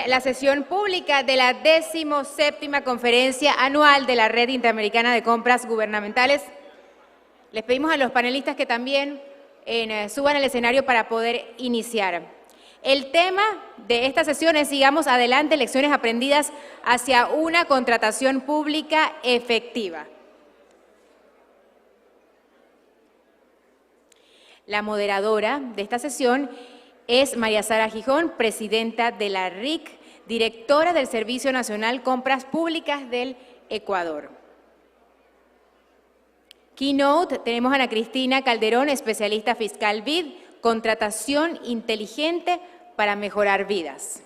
la sesión pública de la 17ª Conferencia Anual de la Red Interamericana de Compras Gubernamentales. Les pedimos a los panelistas que también suban al escenario para poder iniciar. El tema de esta sesión es Sigamos adelante, lecciones aprendidas hacia una contratación pública efectiva. La moderadora de esta sesión es María Sara Gijón, presidenta de la RIC, directora del Servicio Nacional Compras Públicas del Ecuador. Keynote, tenemos a Ana Cristina Calderón, especialista fiscal BID, contratación inteligente para mejorar vidas.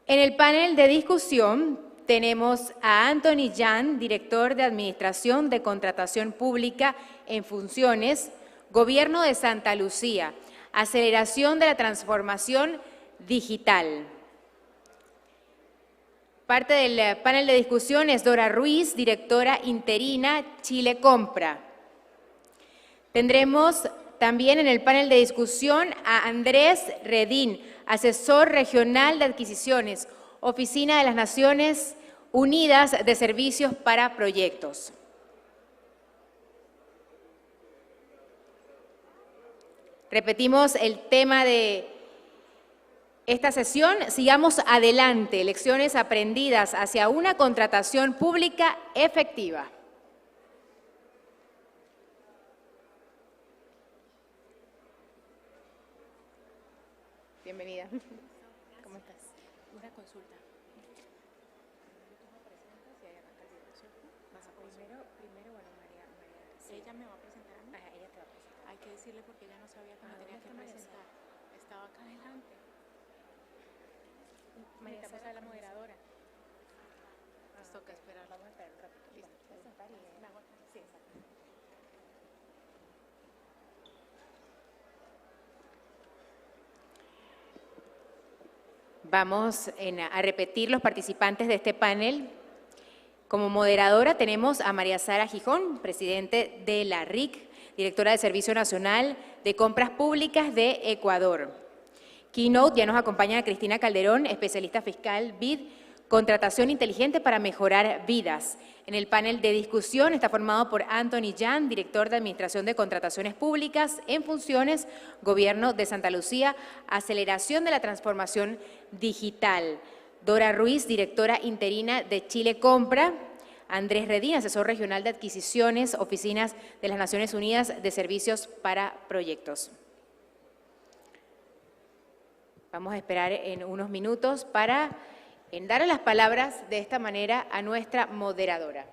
En el panel de discusión tenemos a Anthony Yan, director de Administración de Contratación Pública en Funciones, Gobierno de Santa Lucía, aceleración de la transformación digital. Parte del panel de discusión es Dora Ruiz, directora interina Chile Compra. Tendremos también en el panel de discusión a Andrés Redín, asesor regional de adquisiciones, Oficina de las Naciones Unidas de Servicios para Proyectos. Repetimos el tema de esta sesión, sigamos adelante, lecciones aprendidas hacia una contratación pública efectiva. Bienvenida. ¿Cómo estás? Una consulta. Primero, bueno, María, sí. Ella me va a presentar a mí. Ella te va a presentar. Hay que decirle porque ella no sabía que me tenía que presentar. Estaba acá adelante. María Necesitamos Sara, a la moderadora. Nos toca esperar. Vamos a esperar un ratito. Listo. Sí, exacto. Vamos a repetir los participantes de este panel. Como moderadora tenemos a María Sara Gijón, presidente de la RIC, directora del Servicio Nacional de Compras Públicas de Ecuador. Keynote, ya nos acompaña Cristina Calderón, especialista fiscal BID, contratación inteligente para mejorar vidas. En el panel de discusión está formado por Anthony Yan, director de Administración de Contrataciones Públicas en Funciones, Gobierno de Santa Lucía, aceleración de la transformación digital. Dora Ruiz, directora interina de Chile Compra. Andrés Redín, asesor regional de adquisiciones, Oficinas de las Naciones Unidas de Servicios para Proyectos. Vamos a esperar en unos minutos para dar las palabras de esta manera a nuestra moderadora,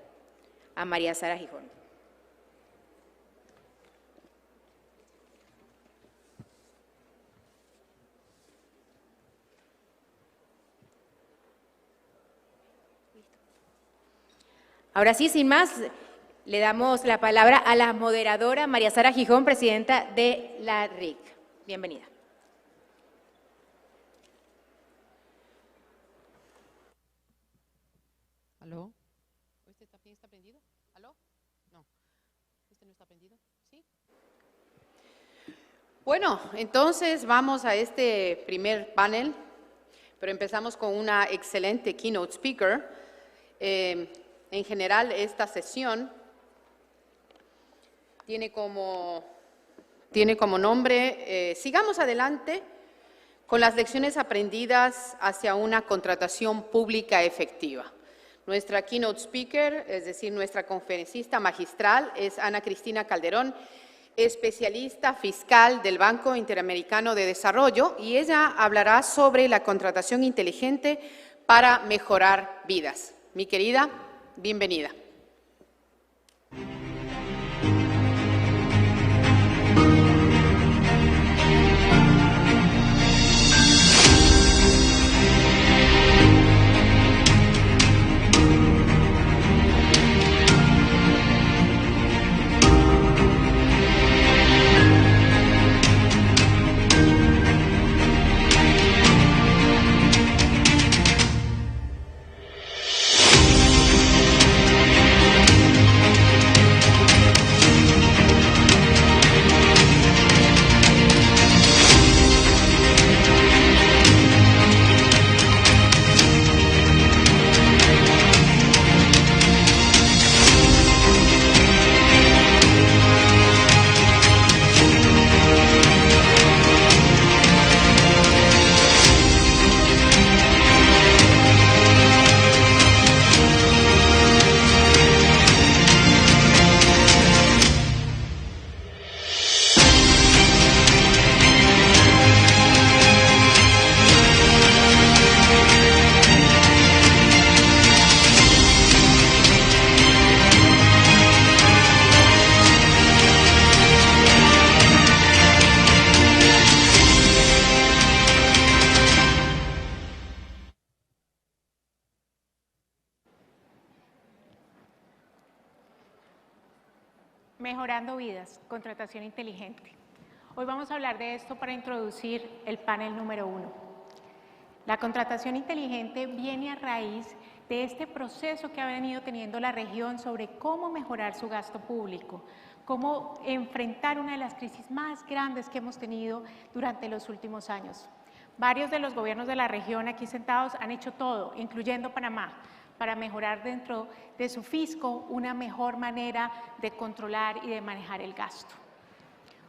a María Sara Gijón. Ahora sí, sin más, le damos la palabra a la moderadora María Sara Gijón, presidenta de la RIC. Bienvenida. ¿Aló? ¿Este también está prendido? ¿Aló? No. ¿Este no está prendido? ¿Sí? Bueno, entonces vamos a este primer panel, pero empezamos con una excelente keynote speaker. En general, esta sesión tiene como nombre Sigamos adelante con las lecciones aprendidas hacia una contratación pública efectiva. Nuestra keynote speaker, es decir, nuestra conferencista magistral, es Ana Cristina Calderón, especialista fiscal del Banco Interamericano de Desarrollo, y ella hablará sobre la contratación inteligente para mejorar vidas. Mi querida, bienvenida. Mejorando vidas, contratación inteligente. Hoy vamos a hablar de esto para introducir el panel número 1. La contratación inteligente viene a raíz de este proceso que ha venido teniendo la región sobre cómo mejorar su gasto público, cómo enfrentar una de las crisis más grandes que hemos tenido durante los últimos años. Varios de los gobiernos de la región aquí sentados han hecho todo, incluyendo Panamá, para mejorar dentro de su fisco una mejor manera de controlar y de manejar el gasto.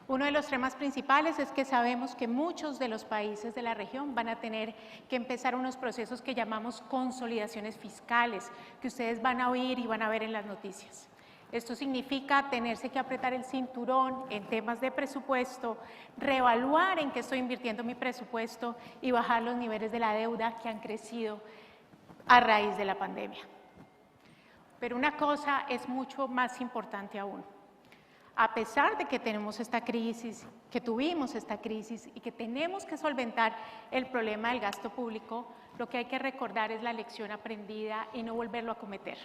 Uno de los temas principales es que sabemos que muchos de los países de la región van a tener que empezar unos procesos que llamamos consolidaciones fiscales, que ustedes van a oír y van a ver en las noticias. Esto significa tenerse que apretar el cinturón en temas de presupuesto, reevaluar en qué estoy invirtiendo mi presupuesto y bajar los niveles de la deuda que han crecido a raíz de la pandemia. Pero una cosa es mucho más importante aún. A pesar de que tenemos esta crisis, que tuvimos esta crisis y que tenemos que solventar el problema del gasto público, lo que hay que recordar es la lección aprendida y no volverlo a cometer.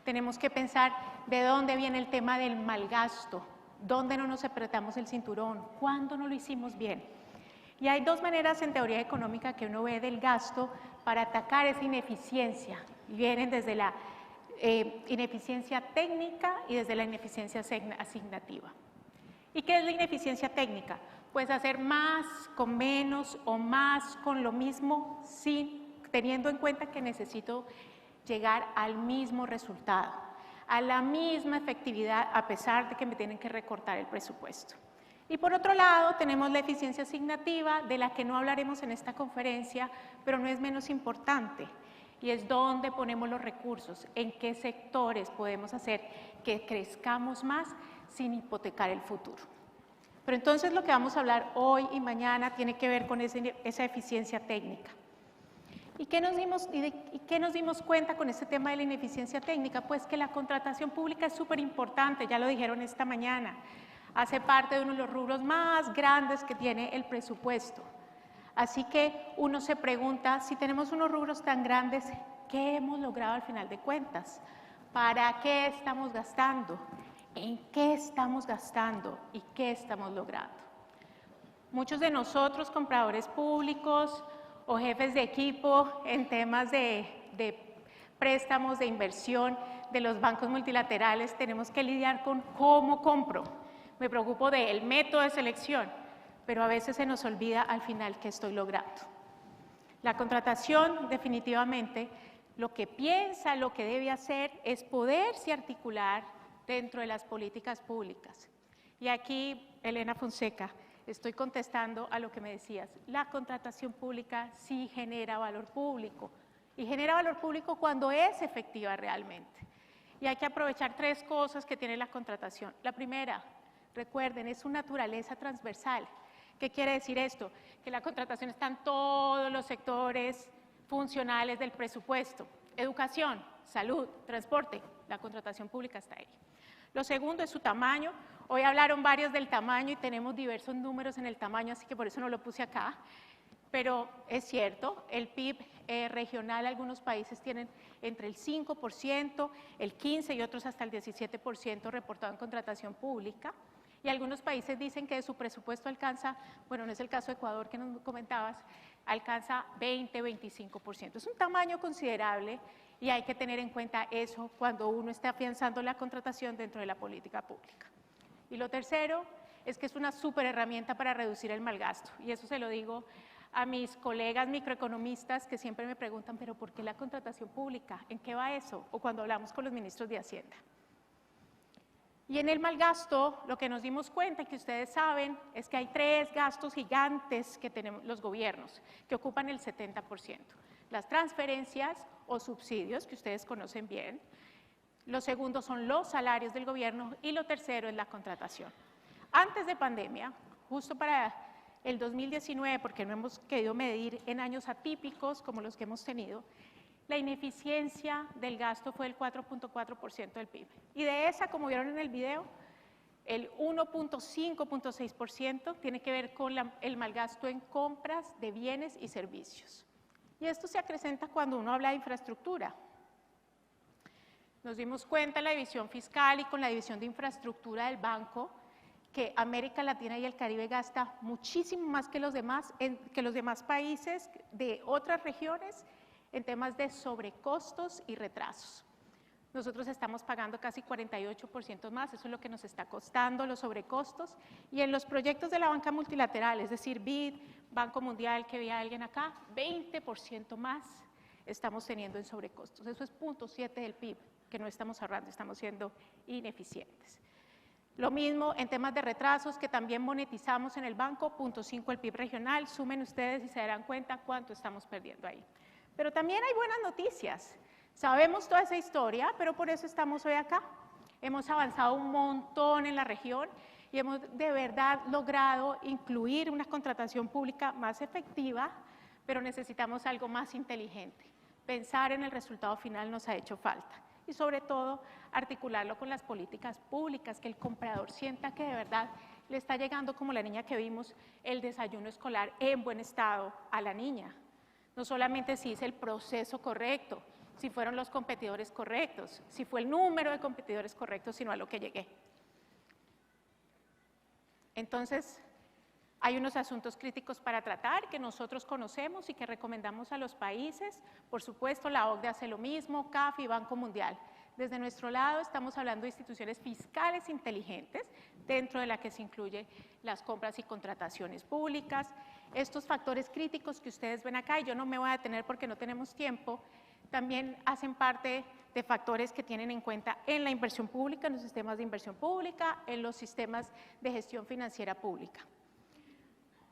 Tenemos que pensar de dónde viene el tema del mal gasto, dónde no nos apretamos el cinturón, cuándo no lo hicimos bien. Y hay dos maneras en teoría económica que uno ve del gasto para atacar esa ineficiencia. Vienen desde la ineficiencia técnica y desde la ineficiencia asignativa. ¿Y qué es la ineficiencia técnica? Pues hacer más con menos o más con lo mismo, teniendo en cuenta que necesito llegar al mismo resultado, a la misma efectividad, a pesar de que me tienen que recortar el presupuesto. Y por otro lado, tenemos la eficiencia asignativa, de la que no hablaremos en esta conferencia, pero no es menos importante. Y es dónde ponemos los recursos, en qué sectores podemos hacer que crezcamos más sin hipotecar el futuro. Pero entonces lo que vamos a hablar hoy y mañana tiene que ver con esa eficiencia técnica. ¿Y qué nos dimos cuenta con este tema de la ineficiencia técnica? Pues que la contratación pública es súper importante, ya lo dijeron esta mañana, hace parte de uno de los rubros más grandes que tiene el presupuesto. Así que uno se pregunta, si tenemos unos rubros tan grandes, ¿qué hemos logrado al final de cuentas? ¿Para qué estamos gastando? ¿En qué estamos gastando? ¿Y qué estamos logrando? Muchos de nosotros, compradores públicos o jefes de equipo en temas de préstamos, de inversión de los bancos multilaterales, tenemos que lidiar con cómo compro. Me preocupo del método de selección, pero a veces se nos olvida al final qué estoy logrando. La contratación, definitivamente, lo que piensa, lo que debe hacer es poderse articular dentro de las políticas públicas. Y aquí, Elena Fonseca, estoy contestando a lo que me decías. La contratación pública sí genera valor público, y genera valor público cuando es efectiva realmente. Y hay que aprovechar tres cosas que tiene la contratación. La primera, recuerden, es su naturaleza transversal. ¿Qué quiere decir esto? Que la contratación está en todos los sectores funcionales del presupuesto. Educación, salud, transporte, la contratación pública está ahí. Lo segundo es su tamaño. Hoy hablaron varios del tamaño y tenemos diversos números en el tamaño, así que por eso no lo puse acá. Pero es cierto, el PIB regional, algunos países tienen entre el 5%, el 15% y otros hasta el 17% reportado en contratación pública. Y algunos países dicen que de su presupuesto alcanza, bueno, no es el caso de Ecuador que nos comentabas, alcanza 20-25%. Es un tamaño considerable y hay que tener en cuenta eso cuando uno está afianzando la contratación dentro de la política pública. Y lo tercero es que es una súper herramienta para reducir el mal gasto. Y eso se lo digo a mis colegas microeconomistas que siempre me preguntan, ¿pero por qué la contratación pública? ¿En qué va eso? O cuando hablamos con los ministros de Hacienda. Y en el mal gasto, lo que nos dimos cuenta, y que ustedes saben, es que hay tres gastos gigantes que tenemos los gobiernos, que ocupan el 70%. Las transferencias o subsidios, que ustedes conocen bien. Lo segundo son los salarios del gobierno y lo tercero es la contratación. Antes de pandemia, justo para el 2019, porque no hemos querido medir en años atípicos como los que hemos tenido, la ineficiencia del gasto fue el 4.4% del PIB. Y de esa, como vieron en el video, el 1.5-1.6% tiene que ver con el malgasto en compras de bienes y servicios. Y esto se acrecenta cuando uno habla de infraestructura. Nos dimos cuenta en la división fiscal y con la división de infraestructura del banco que América Latina y el Caribe gasta muchísimo más que los demás países de otras regiones en temas de sobrecostos y retrasos. Nosotros estamos pagando casi 48% más, eso es lo que nos está costando los sobrecostos. Y en los proyectos de la banca multilateral, es decir, BID, Banco Mundial, que vi a alguien acá, 20% más estamos teniendo en sobrecostos. Eso es 0.7 del PIB, que no estamos ahorrando, estamos siendo ineficientes. Lo mismo en temas de retrasos, que también monetizamos en el banco, 0.5 el PIB regional. Sumen ustedes y se darán cuenta cuánto estamos perdiendo ahí. Pero también hay buenas noticias. Sabemos toda esa historia, pero por eso estamos hoy acá. Hemos avanzado un montón en la región y hemos de verdad logrado incluir una contratación pública más efectiva, pero necesitamos algo más inteligente. Pensar en el resultado final nos ha hecho falta y sobre todo articularlo con las políticas públicas, que el comprador sienta que de verdad le está llegando, como la niña que vimos, el desayuno escolar en buen estado a la niña. No solamente si es el proceso correcto, si fueron los competidores correctos, si fue el número de competidores correctos, sino a lo que llegué. Entonces, hay unos asuntos críticos para tratar que nosotros conocemos y que recomendamos a los países. Por supuesto, la OCDE hace lo mismo, CAF y Banco Mundial. Desde nuestro lado estamos hablando de instituciones fiscales inteligentes, dentro de la que se incluye las compras y contrataciones públicas. Estos factores críticos que ustedes ven acá, y yo no me voy a detener porque no tenemos tiempo, también hacen parte de factores que tienen en cuenta en la inversión pública, en los sistemas de inversión pública, en los sistemas de gestión financiera pública.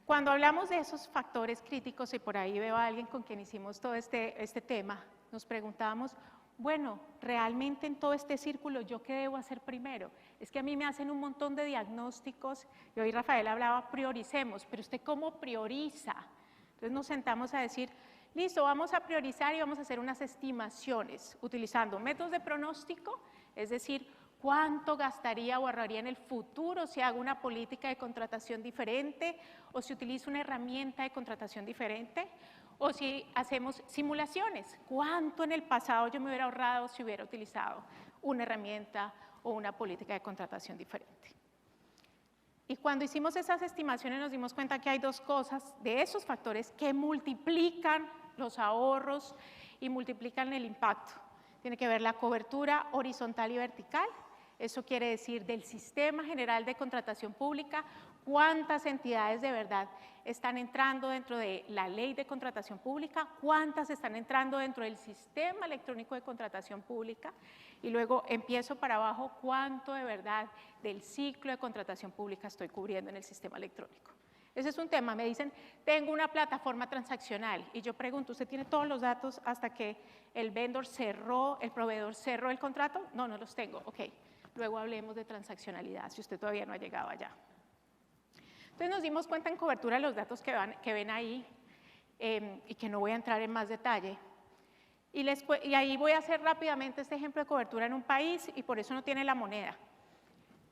Cuando hablamos de esos factores críticos, y por ahí veo a alguien con quien hicimos todo este tema, nos preguntábamos, bueno, realmente en todo este círculo, ¿yo qué debo hacer primero? Es que a mí me hacen un montón de diagnósticos, y hoy Rafael hablaba, prioricemos, pero ¿usted cómo prioriza? Entonces nos sentamos a decir, listo, vamos a priorizar y vamos a hacer unas estimaciones utilizando métodos de pronóstico, es decir, cuánto gastaría o ahorraría en el futuro si hago una política de contratación diferente o si utilizo una herramienta de contratación diferente o si hacemos simulaciones, cuánto en el pasado yo me hubiera ahorrado si hubiera utilizado una herramienta o una política de contratación diferente. Y cuando hicimos esas estimaciones nos dimos cuenta que hay dos cosas de esos factores que multiplican los ahorros y multiplican el impacto. Tiene que ver la cobertura horizontal y vertical, eso quiere decir del sistema general de contratación pública, cuántas entidades de verdad están entrando dentro de la ley de contratación pública, cuántas están entrando dentro del sistema electrónico de contratación pública, y luego empiezo para abajo, cuánto de verdad del ciclo de contratación pública estoy cubriendo en el sistema electrónico. Ese es un tema, me dicen, tengo una plataforma transaccional, y yo pregunto, ¿usted tiene todos los datos hasta que el vendor cerró, el proveedor cerró el contrato? No, no los tengo, ok. Luego hablemos de transaccionalidad, si usted todavía no ha llegado allá. Entonces nos dimos cuenta en cobertura de los datos que ven ahí, y que no voy a entrar en más detalle. Y ahí voy a hacer rápidamente este ejemplo de cobertura en un país, y por eso no tiene la moneda.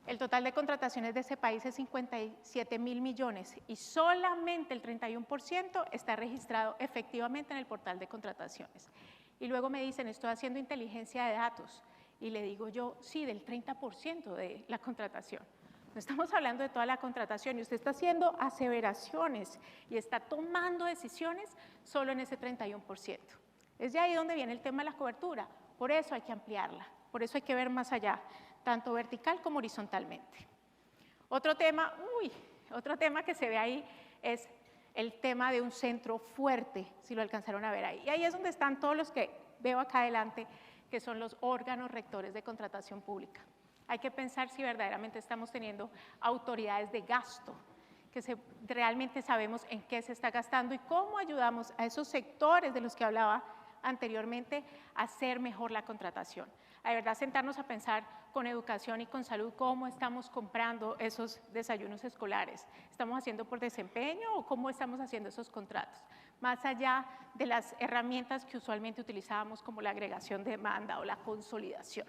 El total de contrataciones de ese país es 57.000 millones y solamente el 31% está registrado efectivamente en el portal de contrataciones. Y luego me dicen, estoy haciendo inteligencia de datos. Y le digo yo, sí, del 30% de la contratación. No estamos hablando de toda la contratación y usted está haciendo aseveraciones y está tomando decisiones solo en ese 31%. Es de ahí donde viene el tema de la cobertura. Por eso hay que ampliarla, por eso hay que ver más allá, tanto vertical como horizontalmente. Otro tema que se ve ahí es el tema de un centro fuerte, si lo alcanzaron a ver ahí. Y ahí es donde están todos los que veo acá adelante, que son los órganos rectores de contratación pública. Hay que pensar si verdaderamente estamos teniendo autoridades de gasto, que realmente sabemos en qué se está gastando y cómo ayudamos a esos sectores de los que hablaba anteriormente a hacer mejor la contratación. De verdad, sentarnos a pensar con educación y con salud cómo estamos comprando esos desayunos escolares. ¿Estamos haciendo por desempeño o cómo estamos haciendo esos contratos? Más allá de las herramientas que usualmente utilizábamos como la agregación de demanda o la consolidación.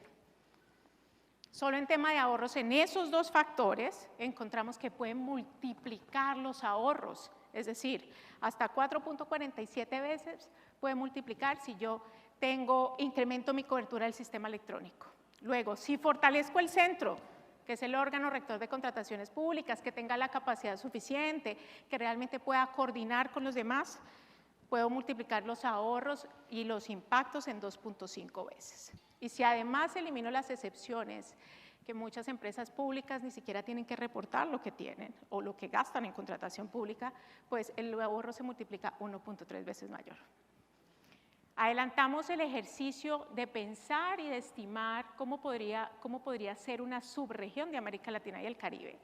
Solo en tema de ahorros, en esos dos factores, encontramos que pueden multiplicar los ahorros, es decir, hasta 4.47 veces puede multiplicar si yo incremento mi cobertura del sistema electrónico. Luego, si fortalezco el centro, que es el órgano rector de contrataciones públicas, que tenga la capacidad suficiente, que realmente pueda coordinar con los demás, puedo multiplicar los ahorros y los impactos en 2.5 veces. Y si además elimino las excepciones, que muchas empresas públicas ni siquiera tienen que reportar lo que tienen o lo que gastan en contratación pública, pues el ahorro se multiplica 1.3 veces mayor. Adelantamos el ejercicio de pensar y de estimar cómo podría ser una subregión de América Latina y el Caribe.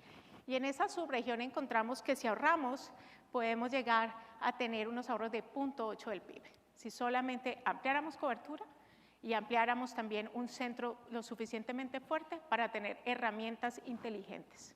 Y en esa subregión encontramos que si ahorramos, podemos llegar a tener unos ahorros de 0.8 del PIB. Si solamente ampliáramos cobertura y ampliáramos también un centro lo suficientemente fuerte para tener herramientas inteligentes.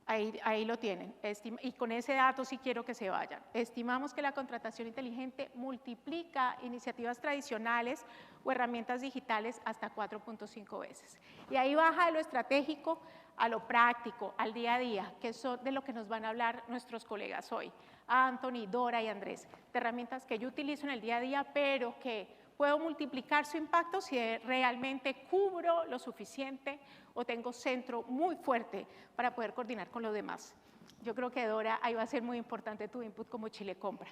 Ahí lo tienen, y con ese dato sí quiero que se vayan. Estimamos que la contratación inteligente multiplica iniciativas tradicionales o herramientas digitales hasta 4.5 veces. Y ahí baja de lo estratégico a lo práctico, al día a día, que son de lo que nos van a hablar nuestros colegas hoy, Anthony, Dora y Andrés, de herramientas que yo utilizo en el día a día, pero que puedo multiplicar su impacto si realmente cubro lo suficiente o tengo centro muy fuerte para poder coordinar con los demás. Yo creo que, Dora, ahí va a ser muy importante tu input como Chile Compra.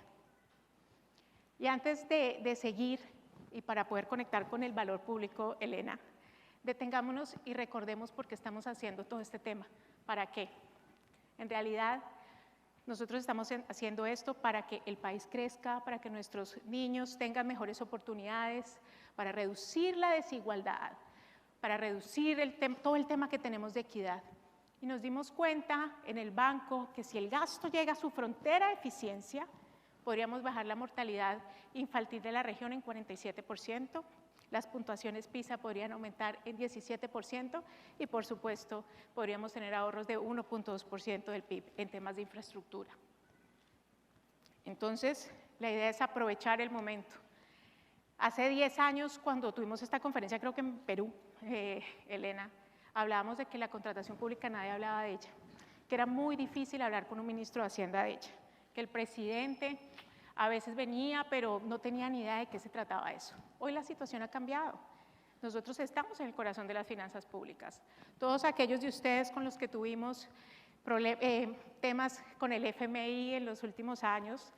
Y antes de seguir, y para poder conectar con el valor público, Elena, detengámonos y recordemos por qué estamos haciendo todo este tema. ¿Para qué? En realidad, nosotros estamos haciendo esto para que el país crezca, para que nuestros niños tengan mejores oportunidades, para reducir la desigualdad, para reducir todo el tema que tenemos de equidad. Y nos dimos cuenta en el banco que si el gasto llega a su frontera de eficiencia, podríamos bajar la mortalidad infantil de la región en 47%, las puntuaciones PISA podrían aumentar en 17% y, por supuesto, podríamos tener ahorros de 1.2% del PIB en temas de infraestructura. Entonces, la idea es aprovechar el momento. Hace 10 años, cuando tuvimos esta conferencia, creo que en Perú, Elena, hablábamos de que la contratación pública nadie hablaba de ella, que era muy difícil hablar con un ministro de Hacienda de ella, que el presidente a veces venía, pero no tenía ni idea de qué se trataba eso. Hoy la situación ha cambiado. Nosotros estamos en el corazón de las finanzas públicas. Todos aquellos de ustedes con los que tuvimos temas con el FMI en los últimos años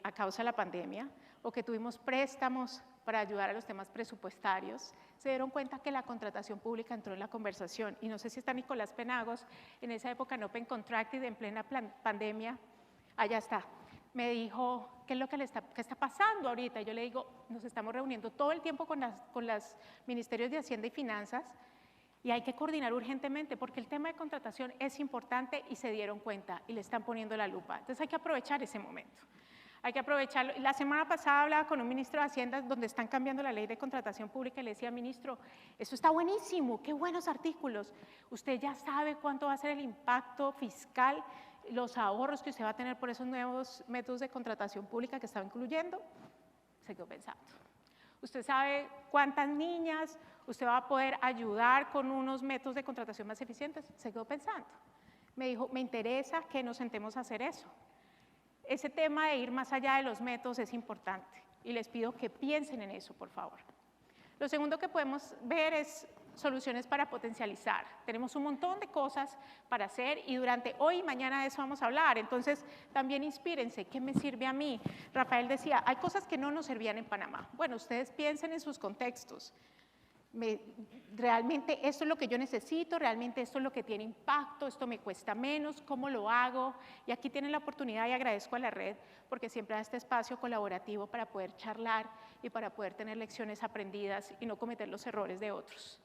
a causa de la pandemia, o que tuvimos préstamos para ayudar a los temas presupuestarios, se dieron cuenta que la contratación pública entró en la conversación. Y no sé si está Nicolás Penagos, en esa época en Open Contracting, en plena pandemia, allá está. Me dijo, ¿qué es lo que está pasando ahorita? Y yo le digo, nos estamos reuniendo todo el tiempo con los ministerios de Hacienda y Finanzas y hay que coordinar urgentemente porque el tema de contratación es importante y se dieron cuenta y le están poniendo la lupa. Entonces hay que aprovechar ese momento. Hay que aprovecharlo. La semana pasada hablaba con un ministro de Hacienda donde están cambiando la ley de contratación pública y le decía, ministro, eso está buenísimo, qué buenos artículos. Usted ya sabe cuánto va a ser el impacto fiscal, los ahorros que usted va a tener por esos nuevos métodos de contratación pública que estaba incluyendo. Se quedó pensando. Usted sabe cuántas niñas usted va a poder ayudar con unos métodos de contratación más eficientes. Se quedó pensando. Me dijo, me interesa que nos sentemos a hacer eso. Ese tema de ir más allá de los métodos es importante y les pido que piensen en eso, por favor. Lo segundo que podemos ver es soluciones para potencializar. Tenemos un montón de cosas para hacer y durante hoy y mañana de eso vamos a hablar. Entonces, también inspírense, ¿qué me sirve a mí? Rafael decía, hay cosas que no nos servían en Panamá. Bueno, ustedes piensen en sus contextos. Realmente esto es lo que yo necesito, realmente esto es lo que tiene impacto, esto me cuesta menos, ¿cómo lo hago? Y aquí tienen la oportunidad y agradezco a la red porque siempre da este espacio colaborativo para poder charlar y para poder tener lecciones aprendidas y no cometer los errores de otros.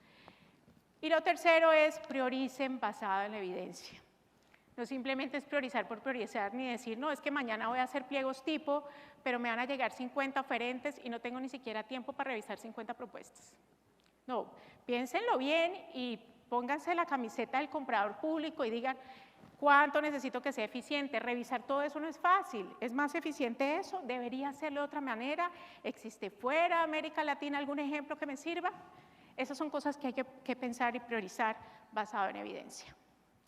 Y lo tercero es prioricen basado en la evidencia. No simplemente es priorizar por priorizar ni decir, no, es que mañana voy a hacer pliegos tipo, pero me van a llegar 50 oferentes y no tengo ni siquiera tiempo para revisar 50 propuestas. No, piénsenlo bien y pónganse la camiseta del comprador público y digan cuánto necesito que sea eficiente. Revisar todo eso no es fácil. ¿Es más eficiente eso? ¿Debería hacerlo de otra manera? ¿Existe fuera de América Latina algún ejemplo que me sirva? Esas son cosas que hay que pensar y priorizar basado en evidencia.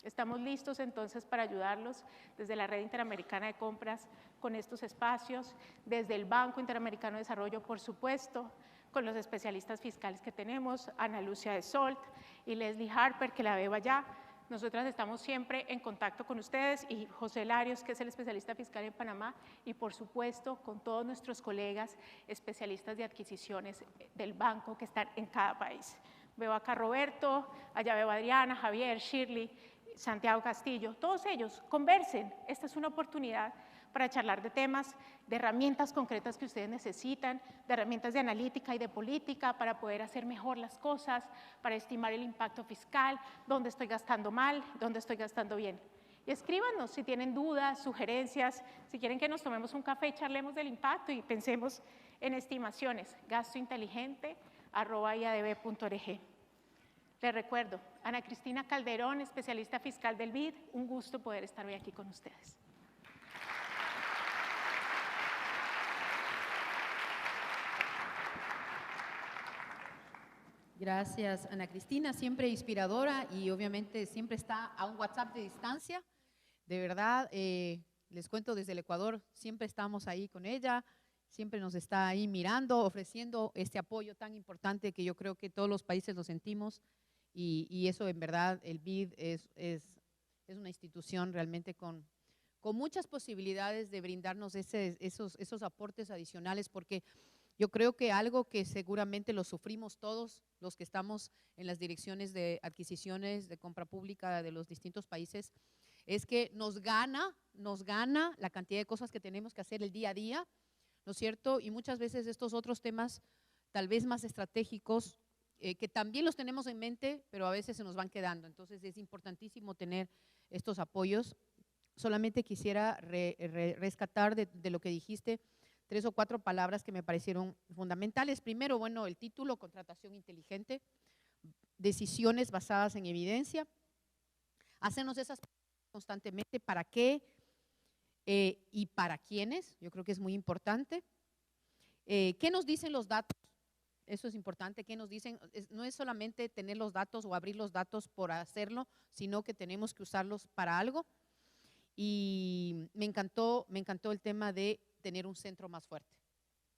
Estamos listos entonces para ayudarlos desde la Red Interamericana de Compras con estos espacios, desde el Banco Interamericano de Desarrollo, por supuesto, con los especialistas fiscales que tenemos, Ana Lucia de Solt y Leslie Harper, que la veo allá. Nosotras estamos siempre en contacto con ustedes y José Larios, que es el especialista fiscal en Panamá, y por supuesto con todos nuestros colegas especialistas de adquisiciones del banco que están en cada país. Veo acá a Roberto, allá veo a Adriana, Javier, Shirley, Santiago Castillo, todos ellos, conversen. Esta es una oportunidad para charlar de temas, de herramientas concretas que ustedes necesitan, de herramientas de analítica y de política para poder hacer mejor las cosas, para estimar el impacto fiscal, dónde estoy gastando mal, dónde estoy gastando bien. Y escríbanos si tienen dudas, sugerencias, si quieren que nos tomemos un café y charlemos del impacto y pensemos en estimaciones. gastointeligente@iadb.org. Les recuerdo, Ana Cristina Calderón, especialista fiscal del BID, un gusto poder estar hoy aquí con ustedes. Gracias, Ana Cristina, siempre inspiradora y obviamente siempre está a un WhatsApp de distancia. De verdad, les cuento desde el Ecuador, siempre estamos ahí con ella, siempre nos está ahí mirando, ofreciendo este apoyo tan importante que yo creo que todos los países lo sentimos y eso en verdad, el BID es una institución realmente con muchas posibilidades de brindarnos esos aportes adicionales, porque yo creo que algo que seguramente lo sufrimos todos los que estamos en las direcciones de adquisiciones, de compra pública de los distintos países, es que nos gana la cantidad de cosas que tenemos que hacer el día a día, ¿no es cierto? Y muchas veces estos otros temas, tal vez más estratégicos, que también los tenemos en mente, pero a veces se nos van quedando. Entonces es importantísimo tener estos apoyos. Solamente quisiera rescatar de lo que dijiste, 3 o 4 palabras que me parecieron fundamentales. Primero, bueno, el título, contratación inteligente, decisiones basadas en evidencia. Hacernos esas preguntas constantemente, ¿para qué y para quiénes? Yo creo que es muy importante. ¿Qué nos dicen los datos? Eso es importante. ¿Qué nos dicen? No es solamente tener los datos o abrir los datos por hacerlo, sino que tenemos que usarlos para algo. Y me encantó el tema de tener un centro más fuerte.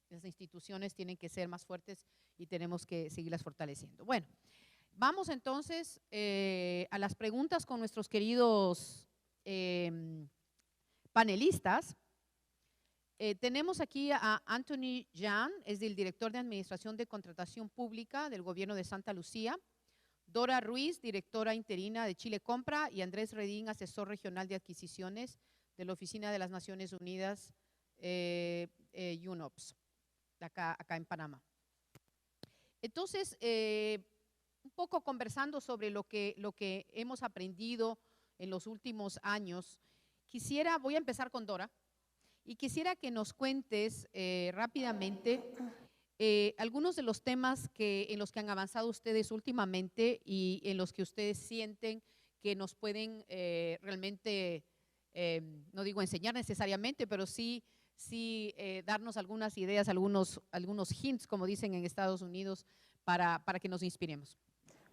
Las instituciones tienen que ser más fuertes y tenemos que seguirlas fortaleciendo. Bueno, vamos entonces a las preguntas con nuestros queridos panelistas. Tenemos aquí a Anthony Jan, es el director de Administración de Contratación Pública del Gobierno de Santa Lucía. Dora Ruiz, directora interina de Chile Compra, y Andrés Redín, asesor regional de adquisiciones de la Oficina de las Naciones Unidas, UNOPS, acá en Panamá. Entonces, un poco conversando sobre lo que hemos aprendido en los últimos años, voy a empezar con Dora, y quisiera que nos cuentes rápidamente algunos de los temas en los que han avanzado ustedes últimamente y en los que ustedes sienten que nos pueden realmente, no digo enseñar necesariamente, pero sí darnos algunas ideas, algunos hints, como dicen en Estados Unidos, para que nos inspiremos.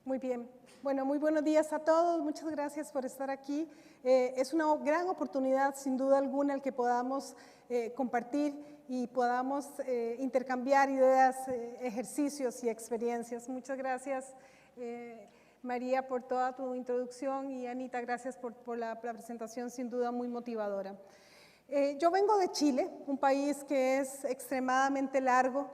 Muy bien. Bueno, muy buenos días a todos. Muchas gracias por estar aquí. Es una gran oportunidad, sin duda alguna, el que podamos compartir y podamos intercambiar ideas, ejercicios y experiencias. Muchas gracias, María, por toda tu introducción, y Anita, gracias por la presentación, sin duda muy motivadora. Yo vengo de Chile, un país que es extremadamente largo,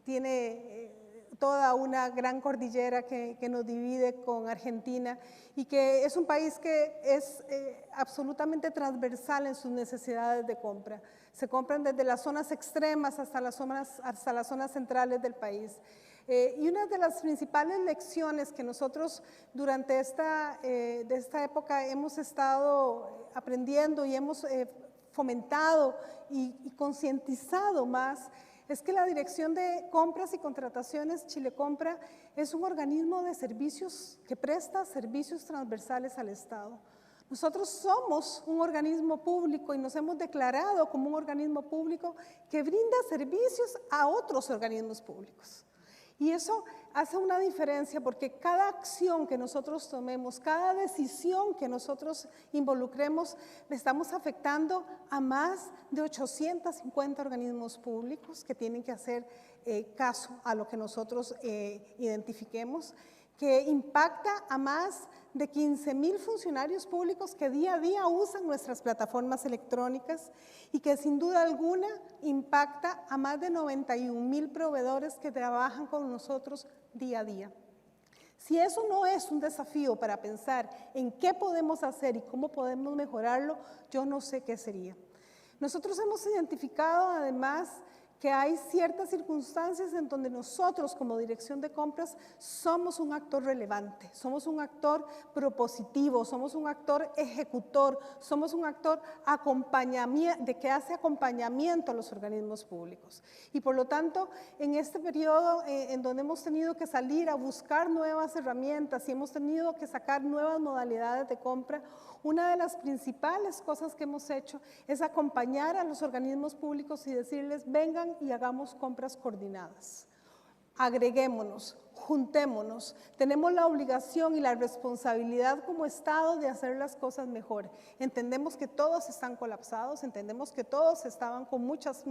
tiene toda una gran cordillera que nos divide con Argentina, y que es un país que es absolutamente transversal en sus necesidades de compra. Se compran desde las zonas extremas hasta las zonas centrales del país. Y una de las principales lecciones que nosotros durante de esta época hemos estado aprendiendo y hemos fomentado y concientizado más es que la Dirección de Compras y Contrataciones Chile Compra es un organismo de servicios que presta servicios transversales al Estado. Nosotros somos un organismo público y nos hemos declarado como un organismo público que brinda servicios a otros organismos públicos. Y eso hace una diferencia porque cada acción que nosotros tomemos, cada decisión que nosotros involucremos, le estamos afectando a más de 850 organismos públicos que tienen que hacer caso a lo que nosotros identifiquemos, que impacta a más de 15,000 funcionarios públicos que día a día usan nuestras plataformas electrónicas y que sin duda alguna impacta a más de 91,000 proveedores que trabajan con nosotros día a día. Si eso no es un desafío para pensar en qué podemos hacer y cómo podemos mejorarlo, yo no sé qué sería. Nosotros hemos identificado además que hay ciertas circunstancias en donde nosotros como dirección de compras somos un actor relevante, somos un actor propositivo, somos un actor ejecutor, somos un actor que hace acompañamiento a los organismos públicos. Y por lo tanto, en este periodo en donde hemos tenido que salir a buscar nuevas herramientas y hemos tenido que sacar nuevas modalidades de compra, una de las principales cosas que hemos hecho es acompañar a los organismos públicos y decirles, vengan y hagamos compras coordinadas. Agreguémonos, juntémonos. Tenemos la obligación y la responsabilidad como Estado de hacer las cosas mejor. Entendemos que todos están colapsados, entendemos que todos estaban con muchas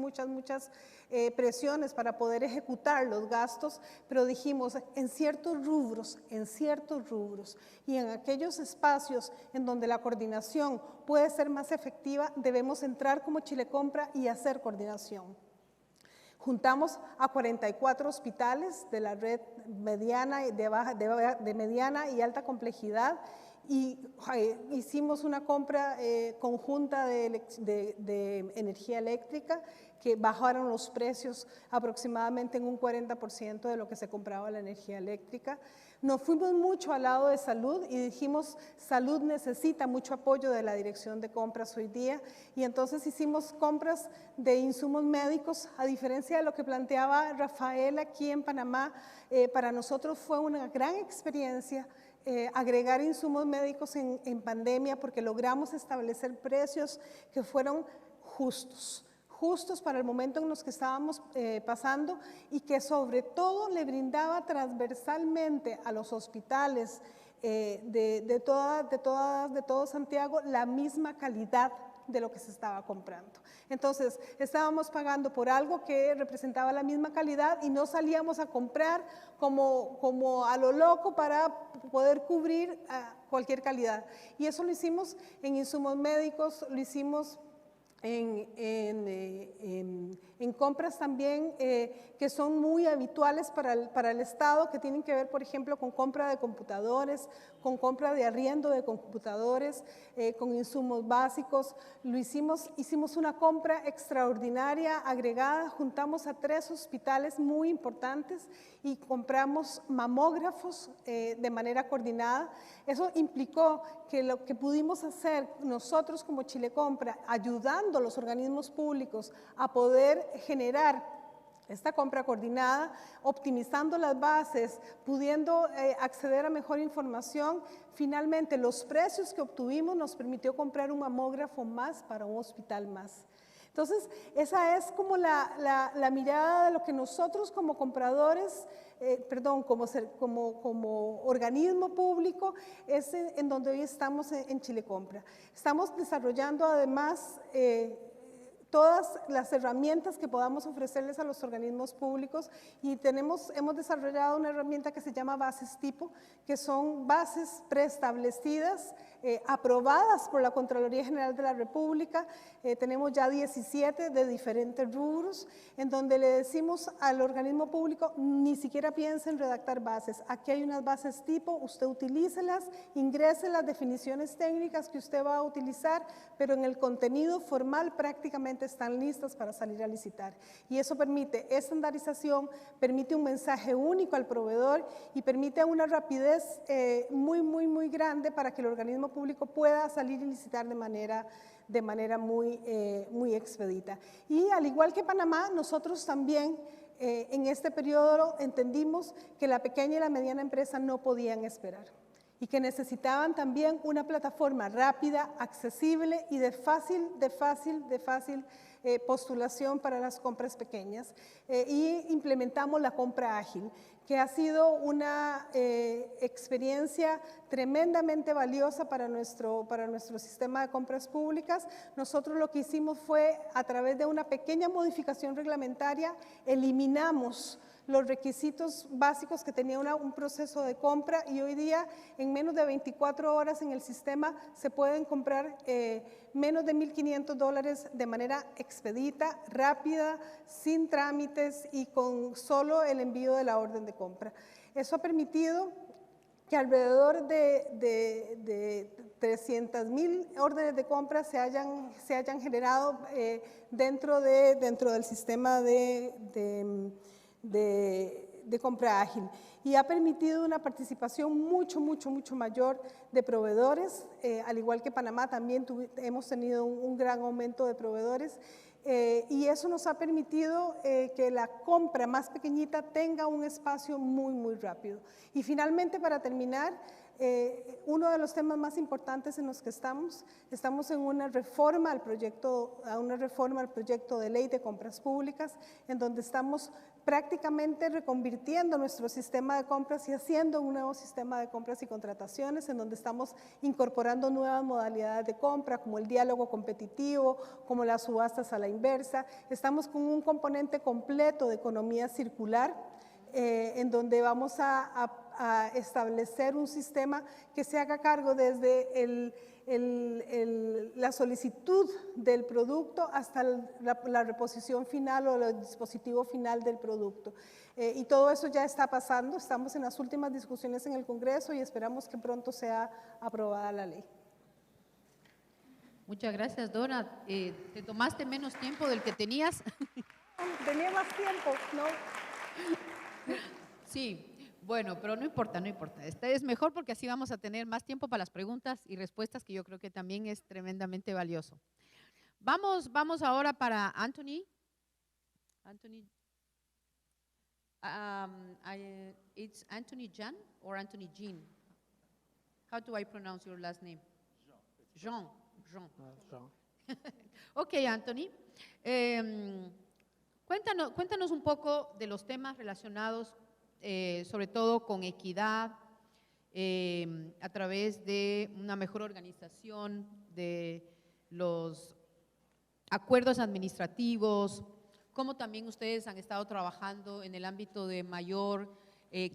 presiones para poder ejecutar los gastos, pero dijimos en ciertos rubros y en aquellos espacios en donde la coordinación puede ser más efectiva, debemos entrar como Chile Compra y hacer coordinación. Juntamos a 44 hospitales de la red mediana, de mediana y alta complejidad y hicimos una compra conjunta de energía eléctrica que bajaron los precios aproximadamente en un 40% de lo que se compraba la energía eléctrica. Nos fuimos mucho al lado de salud y dijimos, salud necesita mucho apoyo de la dirección de compras hoy día y entonces hicimos compras de insumos médicos, a diferencia de lo que planteaba Rafael aquí en Panamá, para nosotros fue una gran experiencia agregar insumos médicos en pandemia porque logramos establecer precios que fueron justos para el momento en los que estábamos pasando y que sobre todo le brindaba transversalmente a los hospitales de todo Santiago la misma calidad de lo que se estaba comprando. Entonces, estábamos pagando por algo que representaba la misma calidad y no salíamos a comprar como a lo loco para poder cubrir cualquier calidad. Y eso lo hicimos en insumos médicos, lo hicimos en compras también que son muy habituales para el Estado, que tienen que ver, por ejemplo, con compra de computadores, con compra de arriendo de computadores, con insumos básicos. Hicimos una compra extraordinaria, agregada, juntamos a 3 hospitales muy importantes y compramos mamógrafos de manera coordinada. Eso implicó que lo que pudimos hacer nosotros como Chile Compra, ayudando a los organismos públicos a poder generar esta compra coordinada, optimizando las bases, pudiendo acceder a mejor información, finalmente los precios que obtuvimos nos permitió comprar un mamógrafo más para un hospital más. Entonces, esa es como la mirada de lo que nosotros como compradores, como organismo público, es en donde hoy estamos en Chile Compra. Estamos desarrollando además todas las herramientas que podamos ofrecerles a los organismos públicos y hemos desarrollado una herramienta que se llama bases tipo, que son bases preestablecidas, aprobadas por la Contraloría General de la República. Tenemos ya 17 de diferentes rubros, en donde le decimos al organismo público, ni siquiera piense en redactar bases. Aquí hay unas bases tipo, usted utilícelas, ingrese las definiciones técnicas que usted va a utilizar, pero en el contenido formal prácticamente están listas para salir a licitar. Y eso permite estandarización, permite un mensaje único al proveedor y permite una rapidez muy grande para que el organismo público pueda salir y licitar de manera muy expedita. Y al igual que Panamá, nosotros también en este periodo entendimos que la pequeña y la mediana empresa no podían esperar y que necesitaban también una plataforma rápida, accesible y de fácil postulación para las compras pequeñas. Y implementamos la compra ágil, que ha sido una experiencia tremendamente valiosa para nuestro sistema de compras públicas. Nosotros lo que hicimos fue, a través de una pequeña modificación reglamentaria, eliminamos los requisitos básicos que tenía un proceso de compra, y hoy día en menos de 24 horas en el sistema se pueden comprar menos de $1,500 de manera expedita, rápida, sin trámites y con solo el envío de la orden de compra. Eso ha permitido que alrededor de 300,000 órdenes de compra se hayan generado dentro del sistema de compra ágil, y ha permitido una participación mucho mayor de proveedores. Al igual que Panamá, también hemos tenido un gran aumento de proveedores, y eso nos ha permitido que la compra más pequeñita tenga un espacio muy rápido. Y finalmente, para terminar, uno de los temas más importantes en los que estamos en una reforma al proyecto de ley de compras públicas, en donde estamos prácticamente reconvirtiendo nuestro sistema de compras y haciendo un nuevo sistema de compras y contrataciones, en donde estamos incorporando nuevas modalidades de compra, como el diálogo competitivo, como las subastas a la inversa. Estamos con un componente completo de economía circular, en donde vamos a establecer un sistema que se haga cargo desde la solicitud del producto hasta la reposición final o el dispositivo final del producto. Y todo eso ya está pasando. Estamos en las últimas discusiones en el Congreso y esperamos que pronto sea aprobada la ley. Muchas gracias, Dora. ¿Te tomaste menos tiempo del que tenías? Tenía más tiempo, ¿no? Sí, bueno, pero no importa. Este es mejor porque así vamos a tener más tiempo para las preguntas y respuestas, que yo creo que también es tremendamente valioso. Vamos ahora para Anthony. It's Anthony Jean or Anthony Jean? How do I pronounce your last name? Jean. Jean. Ok, Anthony. Cuéntanos un poco de los temas relacionados, sobre todo con equidad, a través de una mejor organización de los acuerdos administrativos, cómo también ustedes han estado trabajando en el ámbito de mayor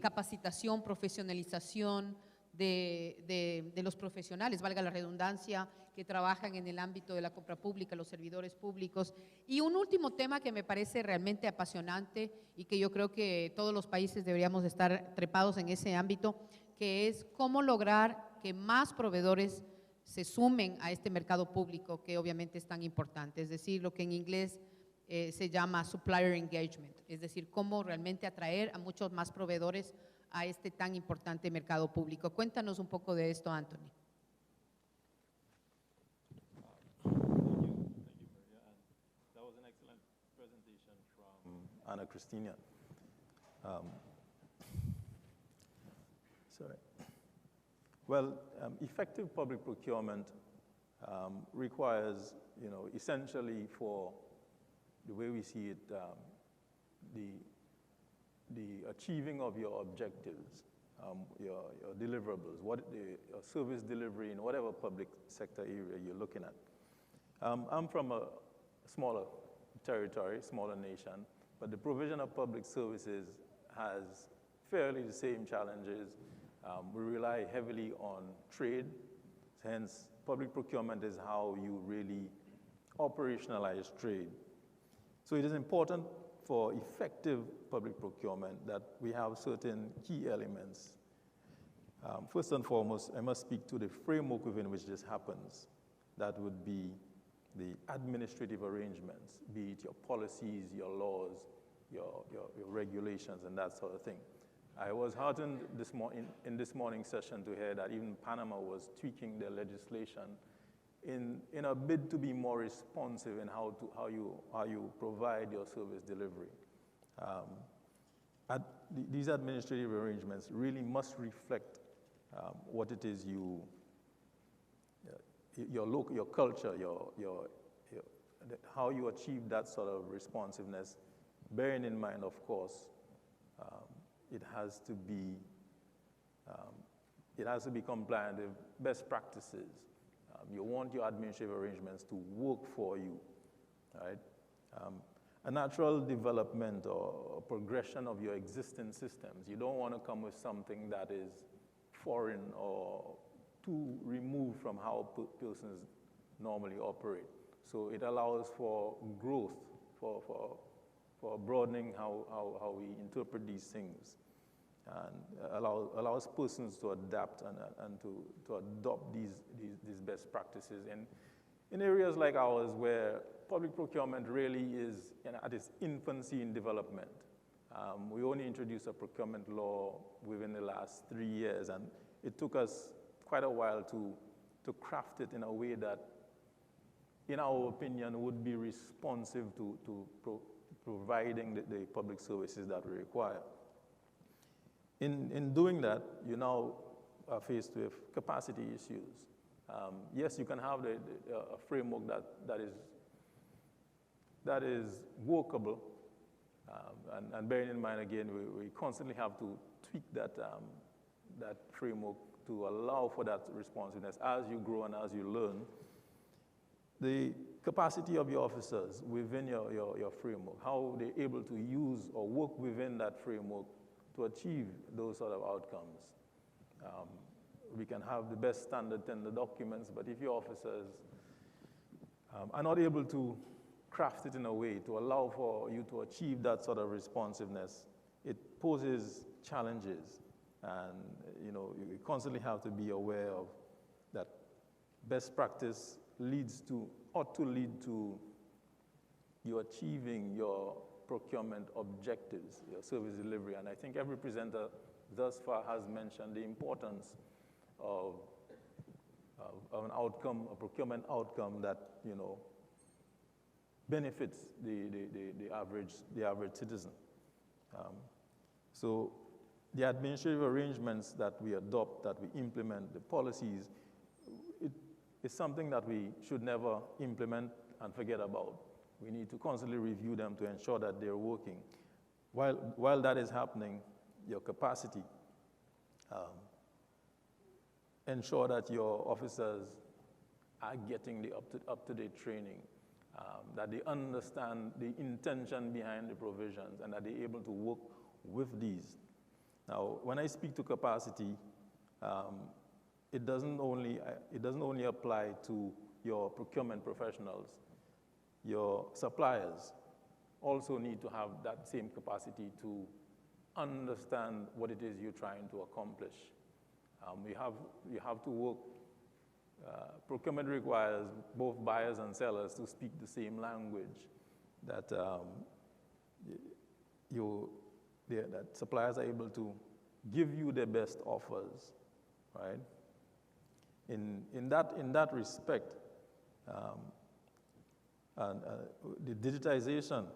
capacitación, profesionalización de los profesionales, valga la redundancia, que trabajan en el ámbito de la compra pública, los servidores públicos. Y un último tema que me parece realmente apasionante y que yo creo que todos los países deberíamos estar trepados en ese ámbito, que es cómo lograr que más proveedores se sumen a este mercado público, que obviamente es tan importante, es decir, lo que en inglés se llama supplier engagement, es decir, cómo realmente atraer a muchos más proveedores a este tan importante mercado público. Cuéntanos un poco de esto, Anthony. Thank you, Maria. And that was an excellent presentation from Ana Cristina. Sorry. Well, effective public procurement requires, essentially for the way we see it, the achieving of your objectives, your deliverables, your service delivery in whatever public sector area you're looking at. I'm from a smaller territory, smaller nation, but the provision of public services has fairly the same challenges. We rely heavily on trade, hence public procurement is how you really operationalize trade. So it is important for effective public procurement that we have certain key elements. First and foremost, I must speak to the framework within which this happens. That would be the administrative arrangements, be it your policies, your laws, your regulations, and that sort of thing. I was heartened in this morning's session to hear that even Panama was tweaking their legislation in a bid to be more responsive in how you provide your service delivery. These administrative arrangements really must reflect what it is your culture, how you achieve that sort of responsiveness, bearing in mind, of course, it has to be compliant with best practices. You want your administrative arrangements to work for you, right? A natural development or progression of your existing systems. You don't want to come with something that is foreign or too removed from how persons normally operate. So it allows for growth, for broadening how we interpret these things, and allows persons to adapt and to adopt these best practices in areas like ours where public procurement really is at its infancy in development. We only introduced a procurement law within the last 3 years, and it took us quite a while to craft it in a way that, in our opinion, would be responsive to providing the public services that we require. In doing that, you now are faced with capacity issues. Yes, you can have a framework that is workable, and bearing in mind, again, we constantly have to tweak that framework to allow for that responsiveness as you grow and as you learn. The capacity of your officers within your framework, how they're able to use or work within that framework to achieve those sort of outcomes. We can have the best standard tender documents, but if your officers are not able to craft it in a way to allow for you to achieve that sort of responsiveness, it poses challenges. And you constantly have to be aware of that best practice ought to lead to you achieving your procurement objectives, your service delivery. And I think every presenter thus far has mentioned the importance of an outcome, a procurement outcome that benefits the average citizen. So the administrative arrangements that we adopt, that we implement, the policies, it's something that we should never implement and forget about. We need to constantly review them to ensure that they're working. While that is happening, your capacity, ensure that your officers are getting the up-to-date training, that they understand the intention behind the provisions, and that they're able to work with these. Now, when I speak to capacity, it doesn't only apply to your procurement professionals. Your suppliers also need to have that same capacity to understand what it is you're trying to accomplish. You have to work. Procurement requires both buyers and sellers to speak the same language, that that suppliers are able to give you their best offers, right? In that respect, the digitization,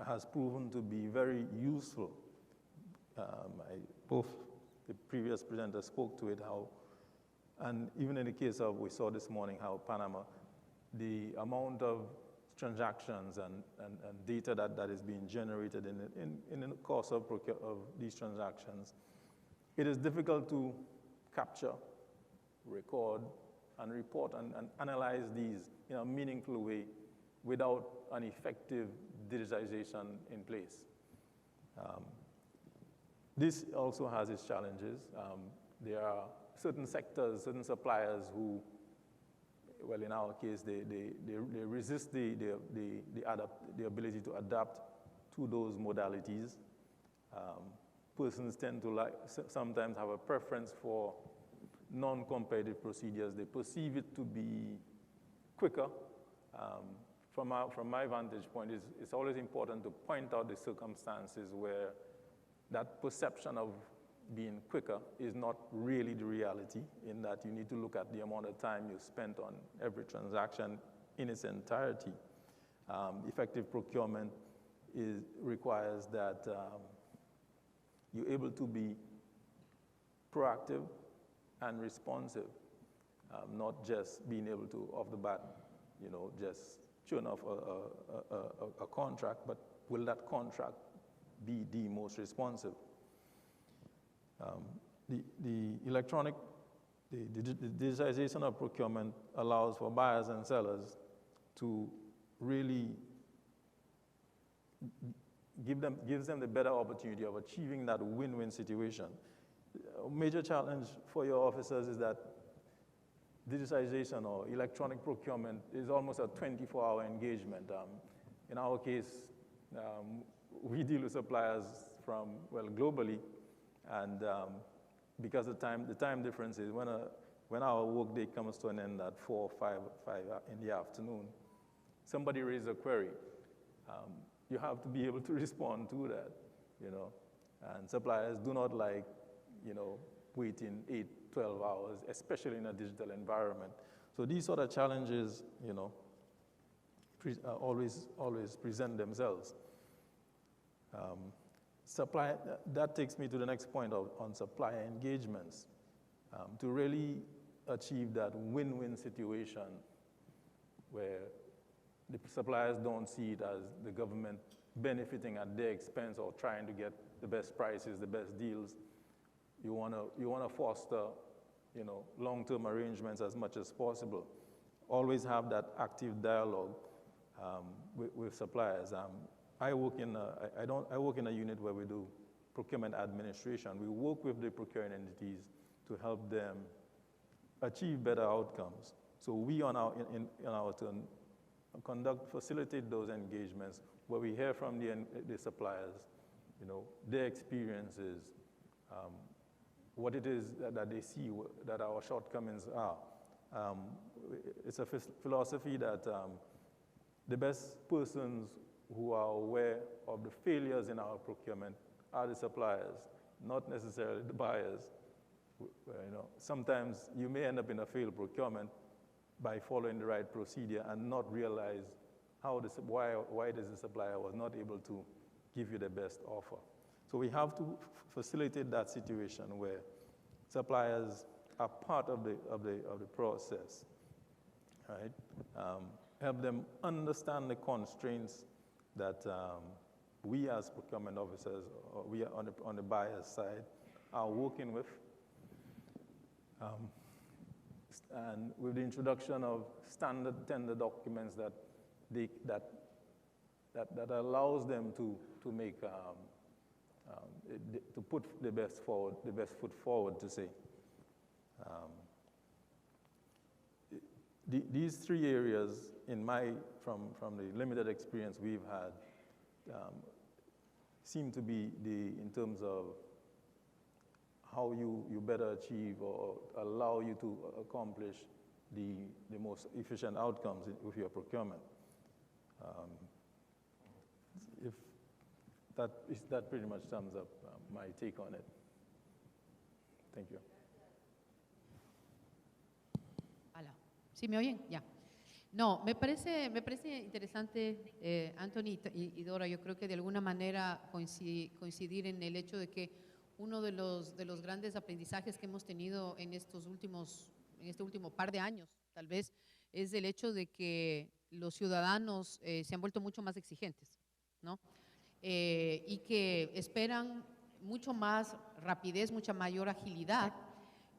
has proven to be very useful. Both the previous presenter spoke to it, and even in the case of, we saw this morning how Panama, the amount of transactions and data that is being generated in the course of these transactions, it is difficult to capture, record, and report and analyze these in a meaningful way without an effective digitization in place. This also has its challenges. There are certain sectors, certain suppliers who, well, in our case, they resist the ability to adapt to those modalities. Persons tend to sometimes have a preference for non-competitive procedures. They perceive it to be quicker. From my vantage point, it's always important to point out the circumstances where that perception of being quicker is not really the reality, in that you need to look at the amount of time you spent on every transaction in its entirety. Effective procurement requires that you're able to be proactive and responsive, not just being able to, off the bat, just churn off a contract, but will that contract be the most responsive? The digitization of procurement allows for buyers and sellers to really gives them the better opportunity of achieving that win-win situation. A major challenge for your officers is that digitization or electronic procurement is almost a 24-hour engagement. In our case, we deal with suppliers from, globally, and because the time difference is when our workday comes to an end at 4 or 5 in the afternoon, somebody raises a query. You have to be able to respond to that, and suppliers do not like, waiting 8, 12 hours, especially in a digital environment. So these sort of challenges, always present themselves. That takes me to the next point on supplier engagements. To really achieve that win-win situation where the suppliers don't see it as the government benefiting at their expense or trying to get the best prices, the best deals. You want to foster, long-term arrangements as much as possible. Always have that active dialogue with suppliers. I work in a unit where we do procurement administration. We work with the procuring entities to help them achieve better outcomes. So we, on our turn, facilitate those engagements where we hear from the suppliers, their experiences, what it is that they see that our shortcomings are. It's a philosophy that the best persons who are aware of the failures in our procurement are the suppliers, not necessarily the buyers. Sometimes you may end up in a failed procurement by following the right procedure and not realize why the supplier was not able to give you the best offer. So we have to facilitate that situation where suppliers are part of the process, right? Help them understand the constraints that we as procurement officers, or we are on the buyer's side, are working with. And with the introduction of standard tender documents that allows them to make to put the best foot forward, to say. These three areas, from the limited experience we've had, seem to be in terms of how you better achieve or allow you to accomplish the most efficient outcomes with your procurement. If that pretty much sums up my take on it. Thank you. Hola. ¿Sí me oyen? Ya. No, me parece interesante, Anthony y Dora, yo creo que de alguna manera coincidir en el hecho de que uno de los grandes aprendizajes que hemos tenido en este último par de años, tal vez, es el hecho de que los ciudadanos se han vuelto mucho más exigentes, ¿no? Y que esperan mucho más rapidez, mucha mayor agilidad,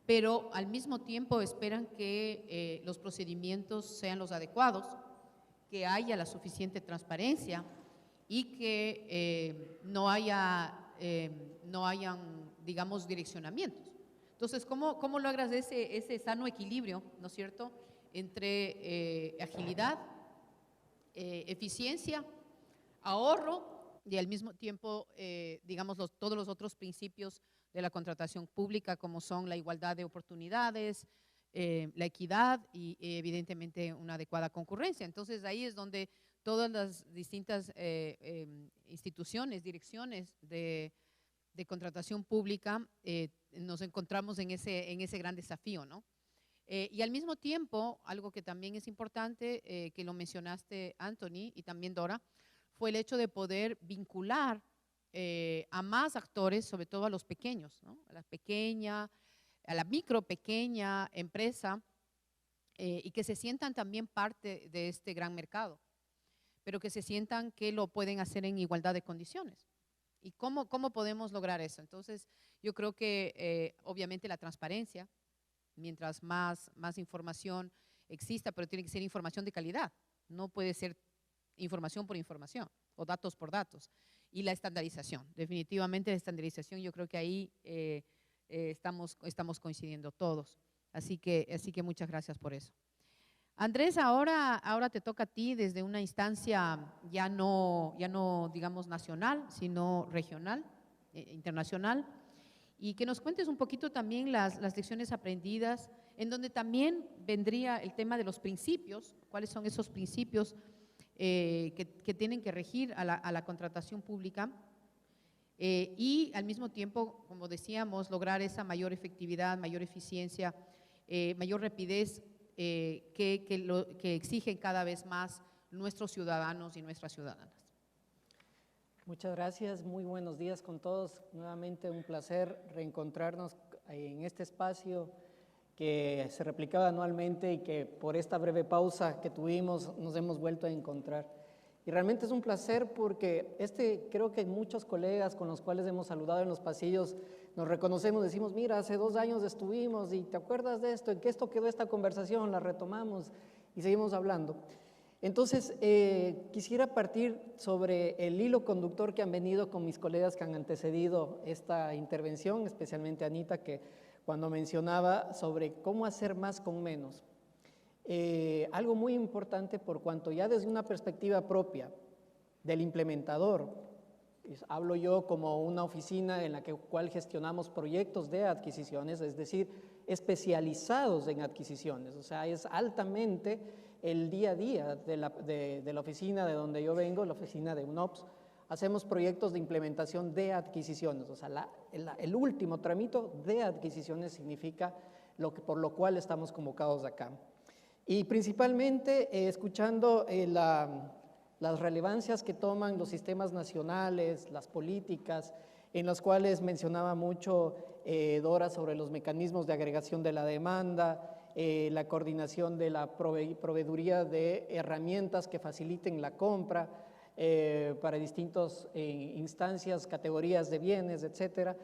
pero al mismo tiempo esperan que los procedimientos sean los adecuados, que haya la suficiente transparencia y que no hayan, digamos, direccionamientos. Entonces, ¿cómo logras ese sano equilibrio, ¿no es cierto?, entre agilidad, eficiencia, ahorro y al mismo tiempo, digamos, todos los otros principios de la contratación pública, como son la igualdad de oportunidades, la equidad y evidentemente una adecuada concurrencia. Entonces, ahí es donde todas las distintas instituciones, direcciones de contratación pública nos encontramos en ese gran desafío, ¿no? Y al mismo tiempo, algo que también es importante, que lo mencionaste, Anthony, y también Dora, fue el hecho de poder vincular a más actores, sobre todo a los pequeños, ¿no? A la pequeña, a la micro, pequeña empresa y que se sientan también parte de este gran mercado, pero que se sientan que lo pueden hacer en igualdad de condiciones. ¿Y cómo podemos lograr eso? Entonces, yo creo que obviamente la transparencia, mientras más información exista, pero tiene que ser información de calidad, no puede ser información por información o datos por datos. Y la estandarización, definitivamente la estandarización, yo creo que ahí estamos coincidiendo todos. Así que muchas gracias por eso. Andrés, ahora te toca a ti desde una instancia ya no digamos nacional, sino regional, internacional, y que nos cuentes un poquito también las lecciones aprendidas, en donde también vendría el tema de los principios, cuáles son esos principios que tienen que regir a la contratación pública y al mismo tiempo, como decíamos, lograr esa mayor efectividad, mayor eficiencia, mayor rapidez que exigen cada vez más nuestros ciudadanos y nuestras ciudadanas. Muchas gracias, muy buenos días con todos. Nuevamente un placer reencontrarnos en este espacio que se replicaba anualmente y que por esta breve pausa que tuvimos nos hemos vuelto a encontrar. Y realmente es un placer porque creo que muchos colegas con los cuales hemos saludado en los pasillos nos reconocemos, decimos, mira, hace 2 años estuvimos y ¿te acuerdas de esto? ¿En qué esto quedó esta conversación? La retomamos y seguimos hablando. Entonces, quisiera partir sobre el hilo conductor que han venido con mis colegas que han antecedido esta intervención, especialmente Anita, que cuando mencionaba sobre cómo hacer más con menos. Algo muy importante por cuanto ya desde una perspectiva propia del implementador, hablo yo como una oficina en la cual gestionamos proyectos de adquisiciones, es decir, especializados en adquisiciones, o sea, es altamente el día a día de la oficina de donde yo vengo, la oficina de UNOPS, hacemos proyectos de implementación de adquisiciones, o sea, el último tramito de adquisiciones significa por lo cual estamos convocados acá. Y principalmente escuchando las relevancias que toman los sistemas nacionales, las políticas, en las cuales mencionaba mucho Dora sobre los mecanismos de agregación de la demanda, la coordinación de la proveeduría de herramientas que faciliten la compra para distintas instancias, categorías de bienes, etcétera.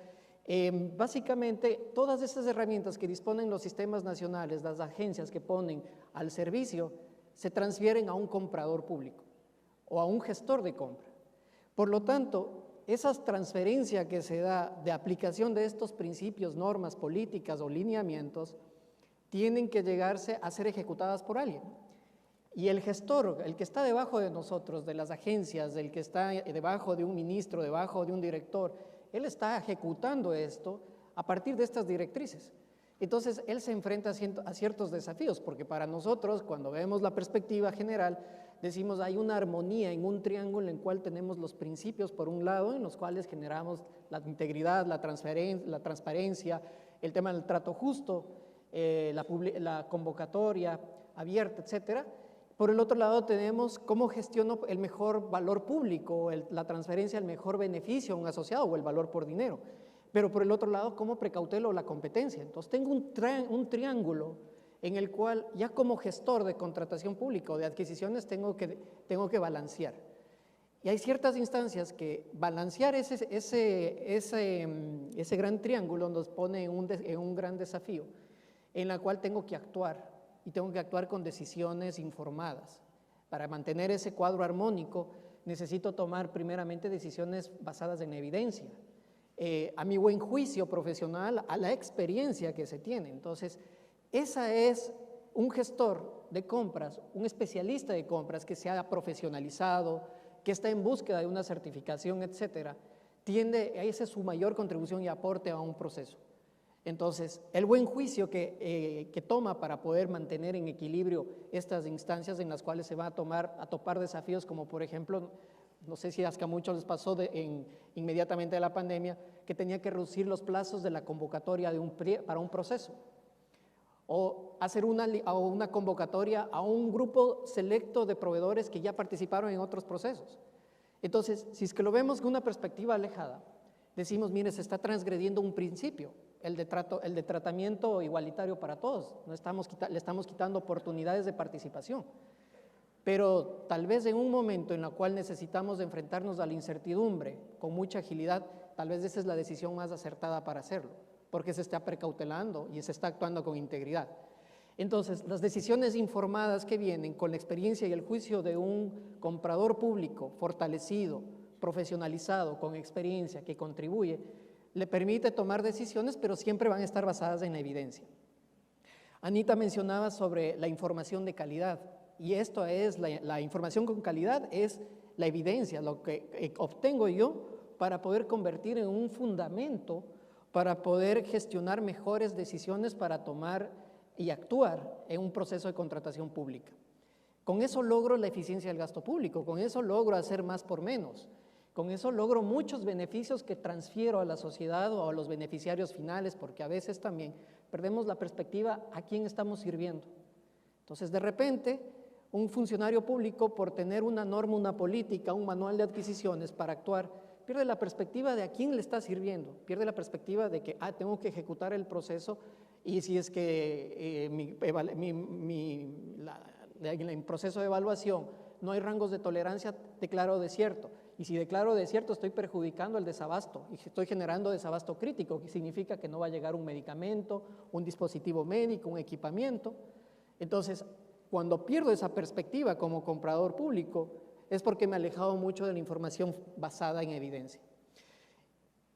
Básicamente, todas esas herramientas que disponen los sistemas nacionales, las agencias que ponen al servicio, se transfieren a un comprador público o a un gestor de compra. Por lo tanto, esa transferencia que se da de aplicación de estos principios, normas, políticas o lineamientos, tienen que llegarse a ser ejecutadas por alguien. Y el gestor, el que está debajo de nosotros, de las agencias, el que está debajo de un ministro, debajo de un director, él está ejecutando esto a partir de estas directrices. Entonces, él se enfrenta a ciertos desafíos, porque para nosotros, cuando vemos la perspectiva general, decimos hay una armonía en un triángulo en el cual tenemos los principios por un lado, en los cuales generamos la integridad, la transparencia, el tema del trato justo, la convocatoria abierta, etcétera. Por el otro lado tenemos cómo gestiono el mejor valor público, la transferencia, el mejor beneficio a un asociado o el valor por dinero. Pero por el otro lado, cómo precautelo la competencia. Entonces tengo un triángulo en el cual ya como gestor de contratación pública o de adquisiciones tengo que balancear. Y hay ciertas instancias que balancear ese gran triángulo nos pone en un gran desafío, en la cual tengo que actuar. Y tengo que actuar con decisiones informadas. Para mantener ese cuadro armónico, necesito tomar primeramente decisiones basadas en evidencia, a mi buen juicio profesional, a la experiencia que se tiene. Entonces, esa es un gestor de compras, un especialista de compras que se ha profesionalizado, que está en búsqueda de una certificación, etcétera, esa es su mayor contribución y aporte a un proceso. Entonces, el buen juicio que toma para poder mantener en equilibrio estas instancias en las cuales se va a topar desafíos como, por ejemplo, no sé si a muchos les pasó inmediatamente de la pandemia, que tenía que reducir los plazos de la convocatoria para un proceso, o hacer una convocatoria a un grupo selecto de proveedores que ya participaron en otros procesos. Entonces, si es que lo vemos con una perspectiva alejada, decimos, mire, se está transgrediendo un principio. el de tratamiento igualitario para todos, le estamos quitando oportunidades de participación. Pero tal vez en un momento en el cual necesitamos de enfrentarnos a la incertidumbre con mucha agilidad, tal vez esa es la decisión más acertada para hacerlo, porque se está precautelando y se está actuando con integridad. Entonces, las decisiones informadas que vienen con la experiencia y el juicio de un comprador público fortalecido, profesionalizado, con experiencia, que contribuye, le permite tomar decisiones, pero siempre van a estar basadas en la evidencia. Anita mencionaba sobre la información de calidad, y esto es, la información con calidad es la evidencia, lo que obtengo yo para poder convertir en un fundamento, para poder gestionar mejores decisiones para tomar y actuar en un proceso de contratación pública. Con eso logro la eficiencia del gasto público, con eso logro hacer más por menos, con eso logro muchos beneficios que transfiero a la sociedad o a los beneficiarios finales, porque a veces también perdemos la perspectiva a quién estamos sirviendo. Entonces, de repente, un funcionario público, por tener una norma, una política, un manual de adquisiciones para actuar, pierde la perspectiva de a quién le está sirviendo, pierde la perspectiva de que tengo que ejecutar el proceso y si es que en el proceso de evaluación no hay rangos de tolerancia, declaro desierto. Y si declaro desierto, estoy perjudicando el desabasto y estoy generando desabasto crítico, que significa que no va a llegar un medicamento, un dispositivo médico, un equipamiento. Entonces, cuando pierdo esa perspectiva como comprador público, es porque me he alejado mucho de la información basada en evidencia.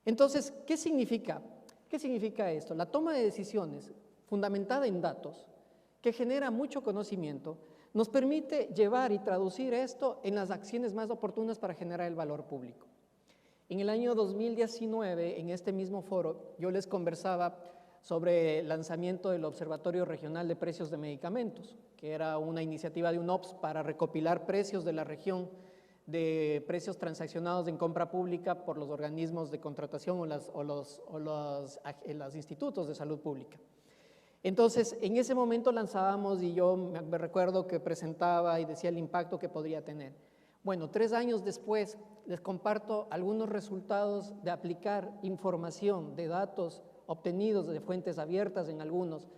Entonces, ¿qué significa? ¿Qué significa esto? La toma de decisiones fundamentada en datos, que genera mucho conocimiento, nos permite llevar y traducir esto en las acciones más oportunas para generar el valor público. En el año 2019, en este mismo foro, yo les conversaba sobre el lanzamiento del Observatorio Regional de Precios de Medicamentos, que era una iniciativa de UNOPS para recopilar precios de la región, de precios transaccionados en compra pública por los organismos de contratación o los institutos de salud pública. Entonces, en ese momento lanzábamos y yo me recuerdo que presentaba y decía el impacto que podría tener. Bueno, 3 años después les comparto algunos resultados de aplicar información de datos obtenidos de fuentes abiertas en algunos,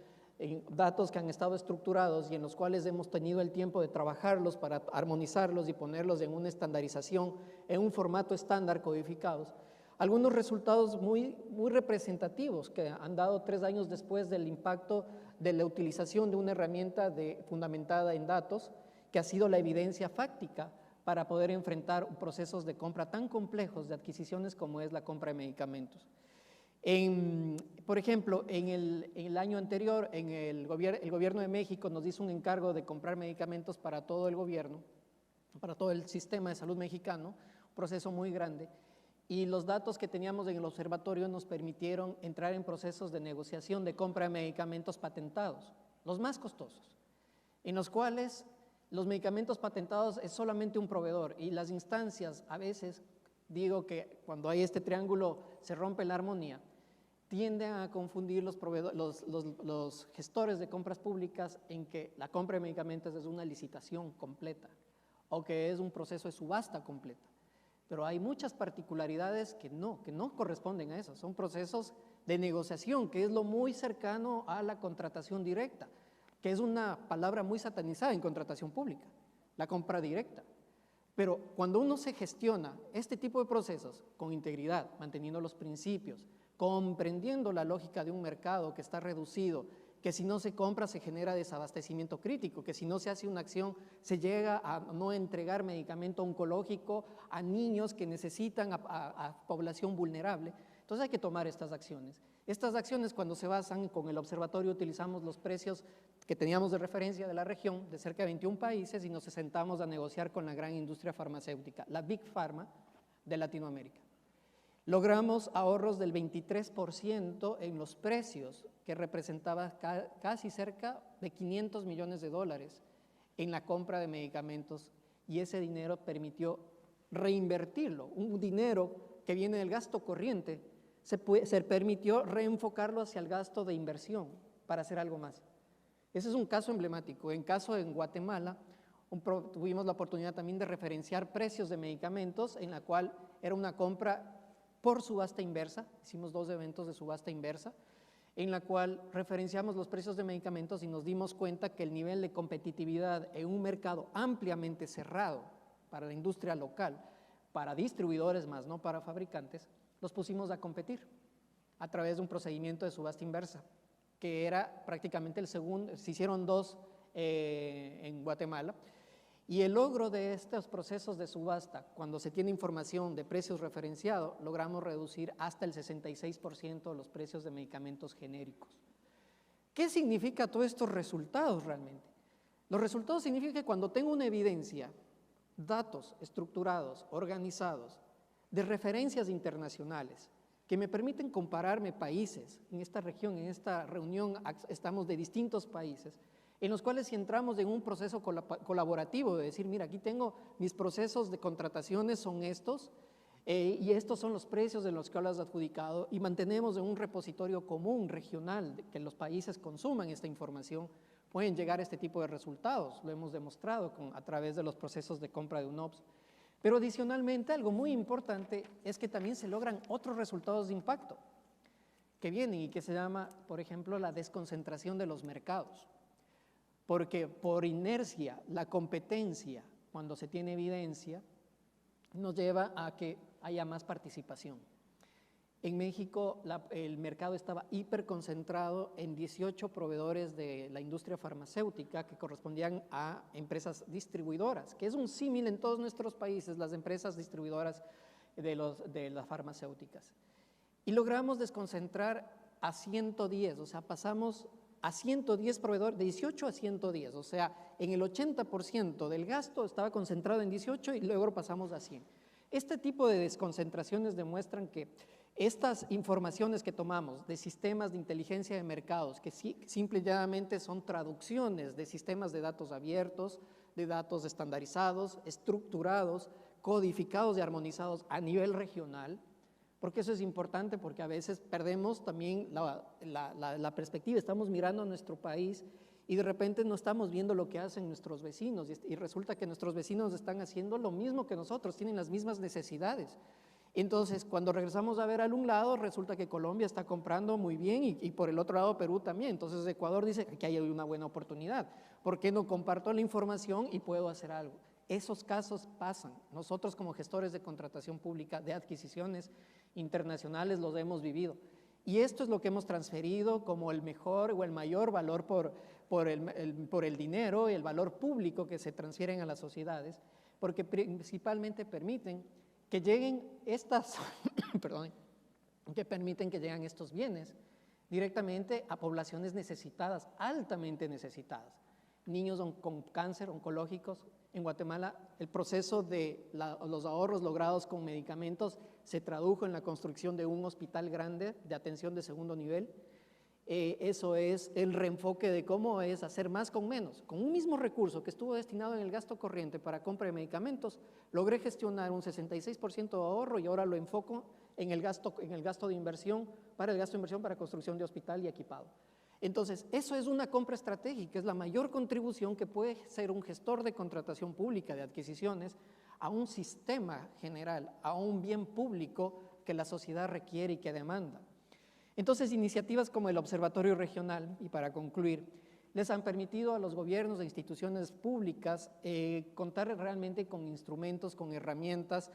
datos que han estado estructurados y en los cuales hemos tenido el tiempo de trabajarlos para armonizarlos y ponerlos en una estandarización, en un formato estándar codificados. Algunos resultados muy representativos que han dado 3 años después del impacto de la utilización de una herramienta fundamentada en datos, que ha sido la evidencia fáctica para poder enfrentar procesos de compra tan complejos de adquisiciones como es la compra de medicamentos. Por ejemplo, en el año anterior, el gobierno de México nos hizo un encargo de comprar medicamentos para todo el gobierno, para todo el sistema de salud mexicano, un proceso muy grande, y los datos que teníamos en el observatorio nos permitieron entrar en procesos de negociación de compra de medicamentos patentados, los más costosos, en los cuales los medicamentos patentados es solamente un proveedor y las instancias, a veces, digo que cuando hay este triángulo se rompe la armonía, tienden a confundir los gestores de compras públicas en que la compra de medicamentos es una licitación completa o que es un proceso de subasta completa. Pero hay muchas particularidades que no corresponden a eso, son procesos de negociación, que es lo muy cercano a la contratación directa, que es una palabra muy satanizada en contratación pública, la compra directa. Pero cuando uno se gestiona este tipo de procesos con integridad, manteniendo los principios, comprendiendo la lógica de un mercado que está reducido, que si no se compra se genera desabastecimiento crítico, que si no se hace una acción se llega a no entregar medicamento oncológico a niños que necesitan, a población vulnerable. Entonces hay que tomar estas acciones. Estas acciones, cuando se basan con el observatorio, utilizamos los precios que teníamos de referencia de la región, de cerca de 21 países, y nos sentamos a negociar con la gran industria farmacéutica, la Big Pharma de Latinoamérica. Logramos ahorros del 23% en los precios, que representaba casi cerca de $500 millones en la compra de medicamentos, y ese dinero permitió reinvertirlo, un dinero que viene del gasto corriente, se permitió reenfocarlo hacia el gasto de inversión para hacer algo más. Ese es un caso emblemático. En Guatemala, tuvimos la oportunidad también de referenciar precios de medicamentos, en la cual era una compra por subasta inversa, hicimos 2 eventos de subasta inversa, en la cual referenciamos los precios de medicamentos y nos dimos cuenta que el nivel de competitividad en un mercado ampliamente cerrado para la industria local, para distribuidores más no para fabricantes, los pusimos a competir a través de un procedimiento de subasta inversa, que era prácticamente el segundo, se hicieron 2 en Guatemala, y el logro de estos procesos de subasta, cuando se tiene información de precios referenciados, logramos reducir hasta el 66% los precios de medicamentos genéricos. ¿Qué significa todos estos resultados realmente? Los resultados significan que cuando tengo una evidencia, datos estructurados, organizados, de referencias internacionales, que me permiten compararme países, en esta región, en esta reunión estamos de distintos países, en los cuales si entramos en un proceso colaborativo de decir, mira, aquí tengo mis procesos de contrataciones son estos, y estos son los precios de los que has adjudicado, y mantenemos en un repositorio común, regional, que los países consuman esta información, pueden llegar a este tipo de resultados, lo hemos demostrado a través de los procesos de compra de UNOPS. Pero adicionalmente, algo muy importante es que también se logran otros resultados de impacto que vienen y que se llama, por ejemplo, la desconcentración de los mercados. Porque por inercia, la competencia, cuando se tiene evidencia, nos lleva a que haya más participación. En México, el mercado estaba hiperconcentrado en 18 proveedores de la industria farmacéutica que correspondían a empresas distribuidoras, que es un símil en todos nuestros países, las empresas distribuidoras de las farmacéuticas. Y logramos desconcentrar a 110, o sea, pasamos a 110 proveedores, de 18 a 110, o sea, en el 80% del gasto estaba concentrado en 18 y luego pasamos a 100. Este tipo de desconcentraciones demuestran que estas informaciones que tomamos de sistemas de inteligencia de mercados, que simple y llanamente son traducciones de sistemas de datos abiertos, de datos estandarizados, estructurados, codificados y armonizados a nivel regional, porque eso es importante porque a veces perdemos también la perspectiva, estamos mirando a nuestro país y de repente no estamos viendo lo que hacen nuestros vecinos y resulta que nuestros vecinos están haciendo lo mismo que nosotros, tienen las mismas necesidades. Entonces, cuando regresamos a ver al un lado, resulta que Colombia está comprando muy bien y por el otro lado Perú también. Entonces, Ecuador dice que hay una buena oportunidad. ¿Por qué no comparto la información y puedo hacer algo? Esos casos pasan. Nosotros como gestores de contratación pública, de adquisiciones internacionales, los hemos vivido. Y esto es lo que hemos transferido como el mejor o el mayor valor por el dinero y el valor público que se transfieren a las sociedades, porque principalmente permiten que lleguen que permiten que lleguen estos bienes directamente a poblaciones necesitadas, altamente necesitadas. Niños con cáncer oncológicos. En Guatemala, el proceso de los ahorros logrados con medicamentos se tradujo en la construcción de un hospital grande de atención de segundo nivel. Eso es el reenfoque de cómo es hacer más con menos. Con un mismo recurso que estuvo destinado en el gasto corriente para compra de medicamentos, logré gestionar un 66% de ahorro y ahora lo enfoco en el gasto de inversión, para construcción de hospital y equipado. Entonces, eso es una compra estratégica, es la mayor contribución que puede ser un gestor de contratación pública de adquisiciones a un sistema general, a un bien público que la sociedad requiere y que demanda. Entonces, iniciativas como el Observatorio Regional, y para concluir, les han permitido a los gobiernos e instituciones públicas contar realmente con instrumentos, con herramientas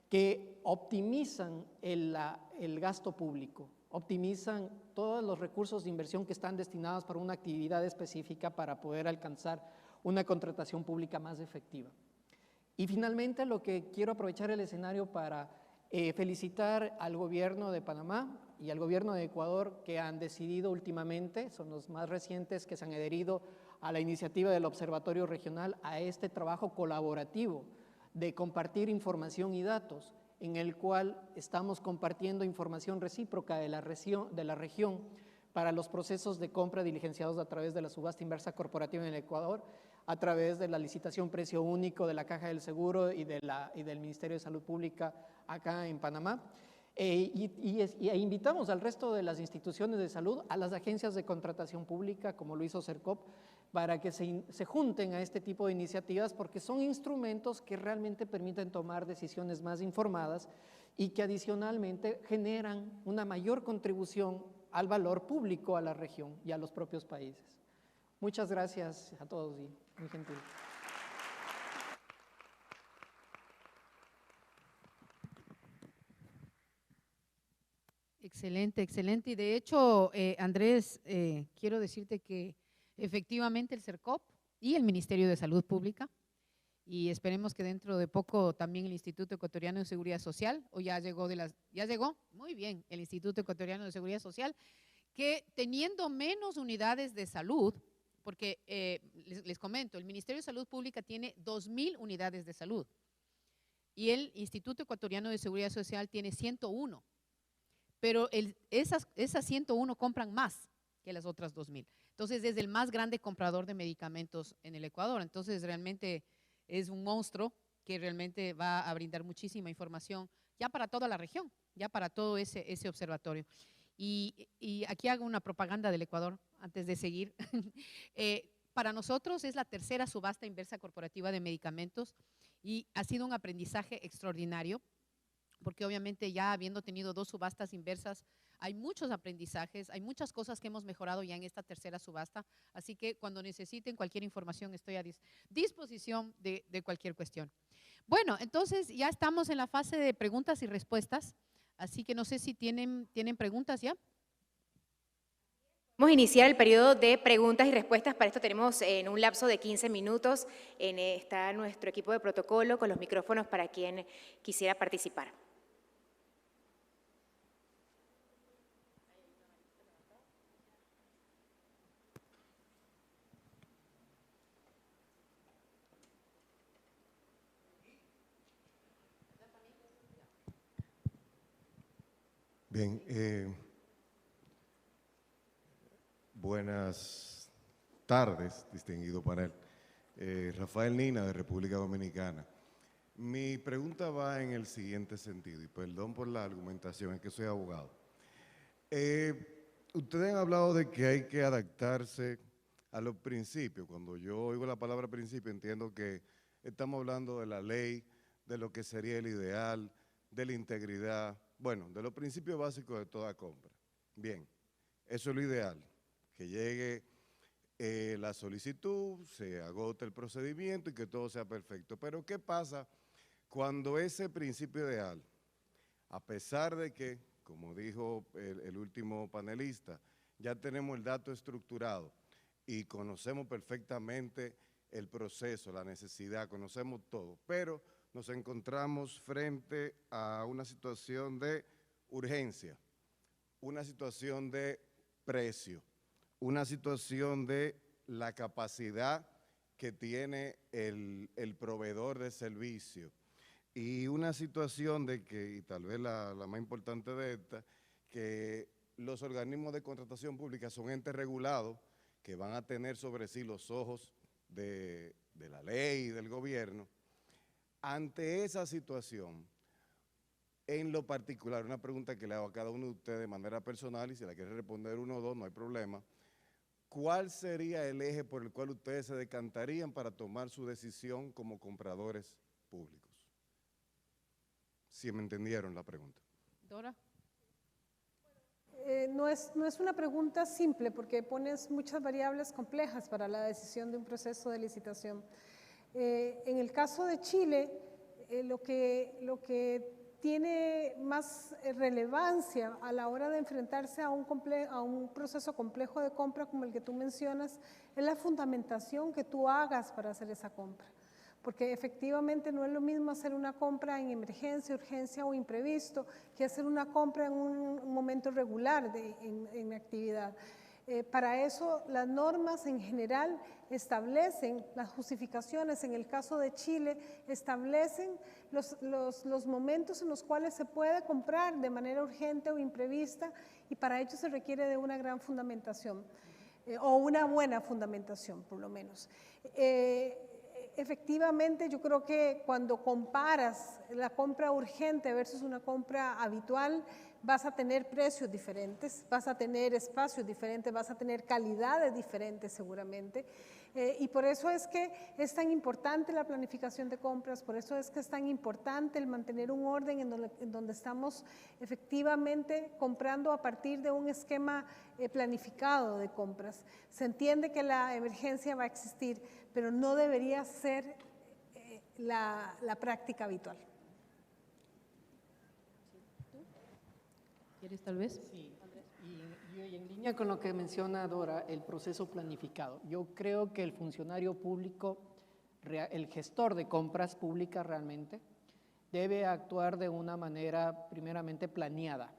que optimizan el gasto público, optimizan todos los recursos de inversión que están destinados para una actividad específica para poder alcanzar una contratación pública más efectiva. Y finalmente, lo que quiero aprovechar el escenario para felicitar al gobierno de Panamá y al gobierno de Ecuador que han decidido últimamente, son los más recientes que se han adherido a la iniciativa del Observatorio Regional, a este trabajo colaborativo de compartir información y datos, en el cual estamos compartiendo información recíproca de la región para los procesos de compra diligenciados a través de la subasta inversa corporativa en el Ecuador, a través de la licitación precio único de la Caja del Seguro y del Ministerio de Salud Pública acá en Panamá. E invitamos al resto de las instituciones de salud, a las agencias de contratación pública, como lo hizo CERCOP, para que se junten a este tipo de iniciativas, porque son instrumentos que realmente permiten tomar decisiones más informadas y que adicionalmente generan una mayor contribución al valor público, a la región y a los propios países. Muchas gracias a todos y muy gentil. Excelente, excelente. Y de hecho, Andrés, quiero decirte que efectivamente el CERCOP y el Ministerio de Salud Pública, y esperemos que dentro de poco también el Instituto Ecuatoriano de Seguridad Social, o ya llegó, muy bien, el Instituto Ecuatoriano de Seguridad Social, que teniendo menos unidades de salud, porque les comento, el Ministerio de Salud Pública tiene 2.000 unidades de salud y el Instituto Ecuatoriano de Seguridad Social tiene 101. Pero esas 101 compran más que las otras 2.000. Entonces, es el más grande comprador de medicamentos en el Ecuador. Entonces, realmente es un monstruo que realmente va a brindar muchísima información ya para toda la región, ya para todo ese observatorio. Y aquí hago una propaganda del Ecuador antes de seguir. Para nosotros es la tercera subasta inversa corporativa de medicamentos y ha sido un aprendizaje extraordinario, porque obviamente ya habiendo tenido 2 subastas inversas, hay muchos aprendizajes, hay muchas cosas que hemos mejorado ya en esta tercera subasta, así que cuando necesiten cualquier información estoy a disposición de cualquier cuestión. Bueno, entonces ya estamos en la fase de preguntas y respuestas, así que no sé si tienen preguntas ya. Vamos a iniciar el periodo de preguntas y respuestas. Para esto tenemos en un lapso de 15 minutos, está nuestro equipo de protocolo con los micrófonos para quien quisiera participar. Bien, buenas tardes, distinguido panel. Rafael Nina, de República Dominicana. Mi pregunta va en el siguiente sentido, y perdón por la argumentación, es que soy abogado. Ustedes han hablado de que hay que adaptarse a los principios. Cuando yo oigo la palabra principio, entiendo que estamos hablando de la ley, de lo que sería el ideal, de la integridad, bueno, de los principios básicos de toda compra. Bien, eso es lo ideal, que llegue la solicitud, se agote el procedimiento y que todo sea perfecto. Pero ¿qué pasa cuando ese principio ideal, a pesar de que, como dijo el último panelista, ya tenemos el dato estructurado y conocemos perfectamente el proceso, la necesidad, conocemos todo, pero nos encontramos frente a una situación de urgencia, una situación de precio, una situación de la capacidad que tiene el proveedor de servicio y una situación de que, y tal vez la más importante de esta, que los organismos de contratación pública son entes regulados que van a tener sobre sí los ojos de la ley y del gobierno. Ante esa situación, en lo particular, una pregunta que le hago a cada uno de ustedes de manera personal, y si la quiere responder uno o dos, no hay problema, ¿cuál sería el eje por el cual ustedes se decantarían para tomar su decisión como compradores públicos? Si me entendieron la pregunta. Dora. No es una pregunta simple porque pones muchas variables complejas para la decisión de un proceso de licitación. En el caso de Chile, lo que tiene más relevancia a la hora de enfrentarse a un proceso complejo de compra como el que tú mencionas es la fundamentación que tú hagas para hacer esa compra. Porque efectivamente no es lo mismo hacer una compra en emergencia, urgencia o imprevisto que hacer una compra en un momento regular en actividad. Para eso las normas en general establecen las justificaciones, en el caso de Chile establecen los momentos en los cuales se puede comprar de manera urgente o imprevista y para ello se requiere de una gran fundamentación o una buena fundamentación por lo menos. Efectivamente, yo creo que cuando comparas la compra urgente versus una compra habitual, vas a tener precios diferentes, vas a tener espacios diferentes, vas a tener calidades diferentes seguramente. Y por eso es que es tan importante la planificación de compras, por eso es que es tan importante el mantener un orden en donde estamos efectivamente comprando a partir de un esquema planificado de compras. Se entiende que la emergencia va a existir, pero no debería ser la práctica habitual. ¿Quieres tal vez? Sí, y en línea con lo que menciona Dora, el proceso planificado. Yo creo que el funcionario público, el gestor de compras públicas realmente, debe actuar de una manera primeramente planeada,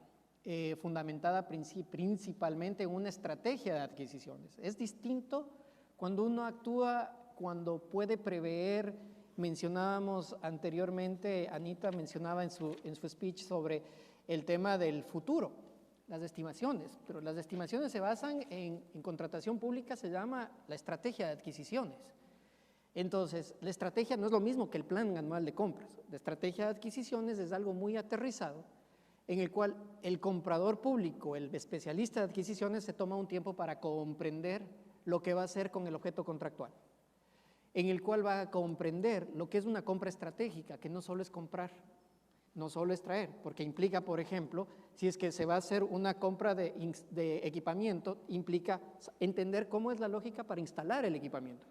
fundamentada principalmente en una estrategia de adquisiciones. Es distinto cuando uno actúa, cuando puede prever. Mencionábamos anteriormente, Anita mencionaba en su speech sobre el tema del futuro, las estimaciones, pero las estimaciones se basan en contratación pública, se llama la estrategia de adquisiciones. Entonces, la estrategia no es lo mismo que el plan anual de compras. La estrategia de adquisiciones es algo muy aterrizado, en el cual el comprador público, el especialista de adquisiciones, se toma un tiempo para comprender lo que va a hacer con el objeto contractual, en el cual va a comprender lo que es una compra estratégica, que no solo es comprar, no solo es traer, porque implica, por ejemplo, si es que se va a hacer una compra de equipamiento, implica entender cómo es la lógica para instalar el equipamiento.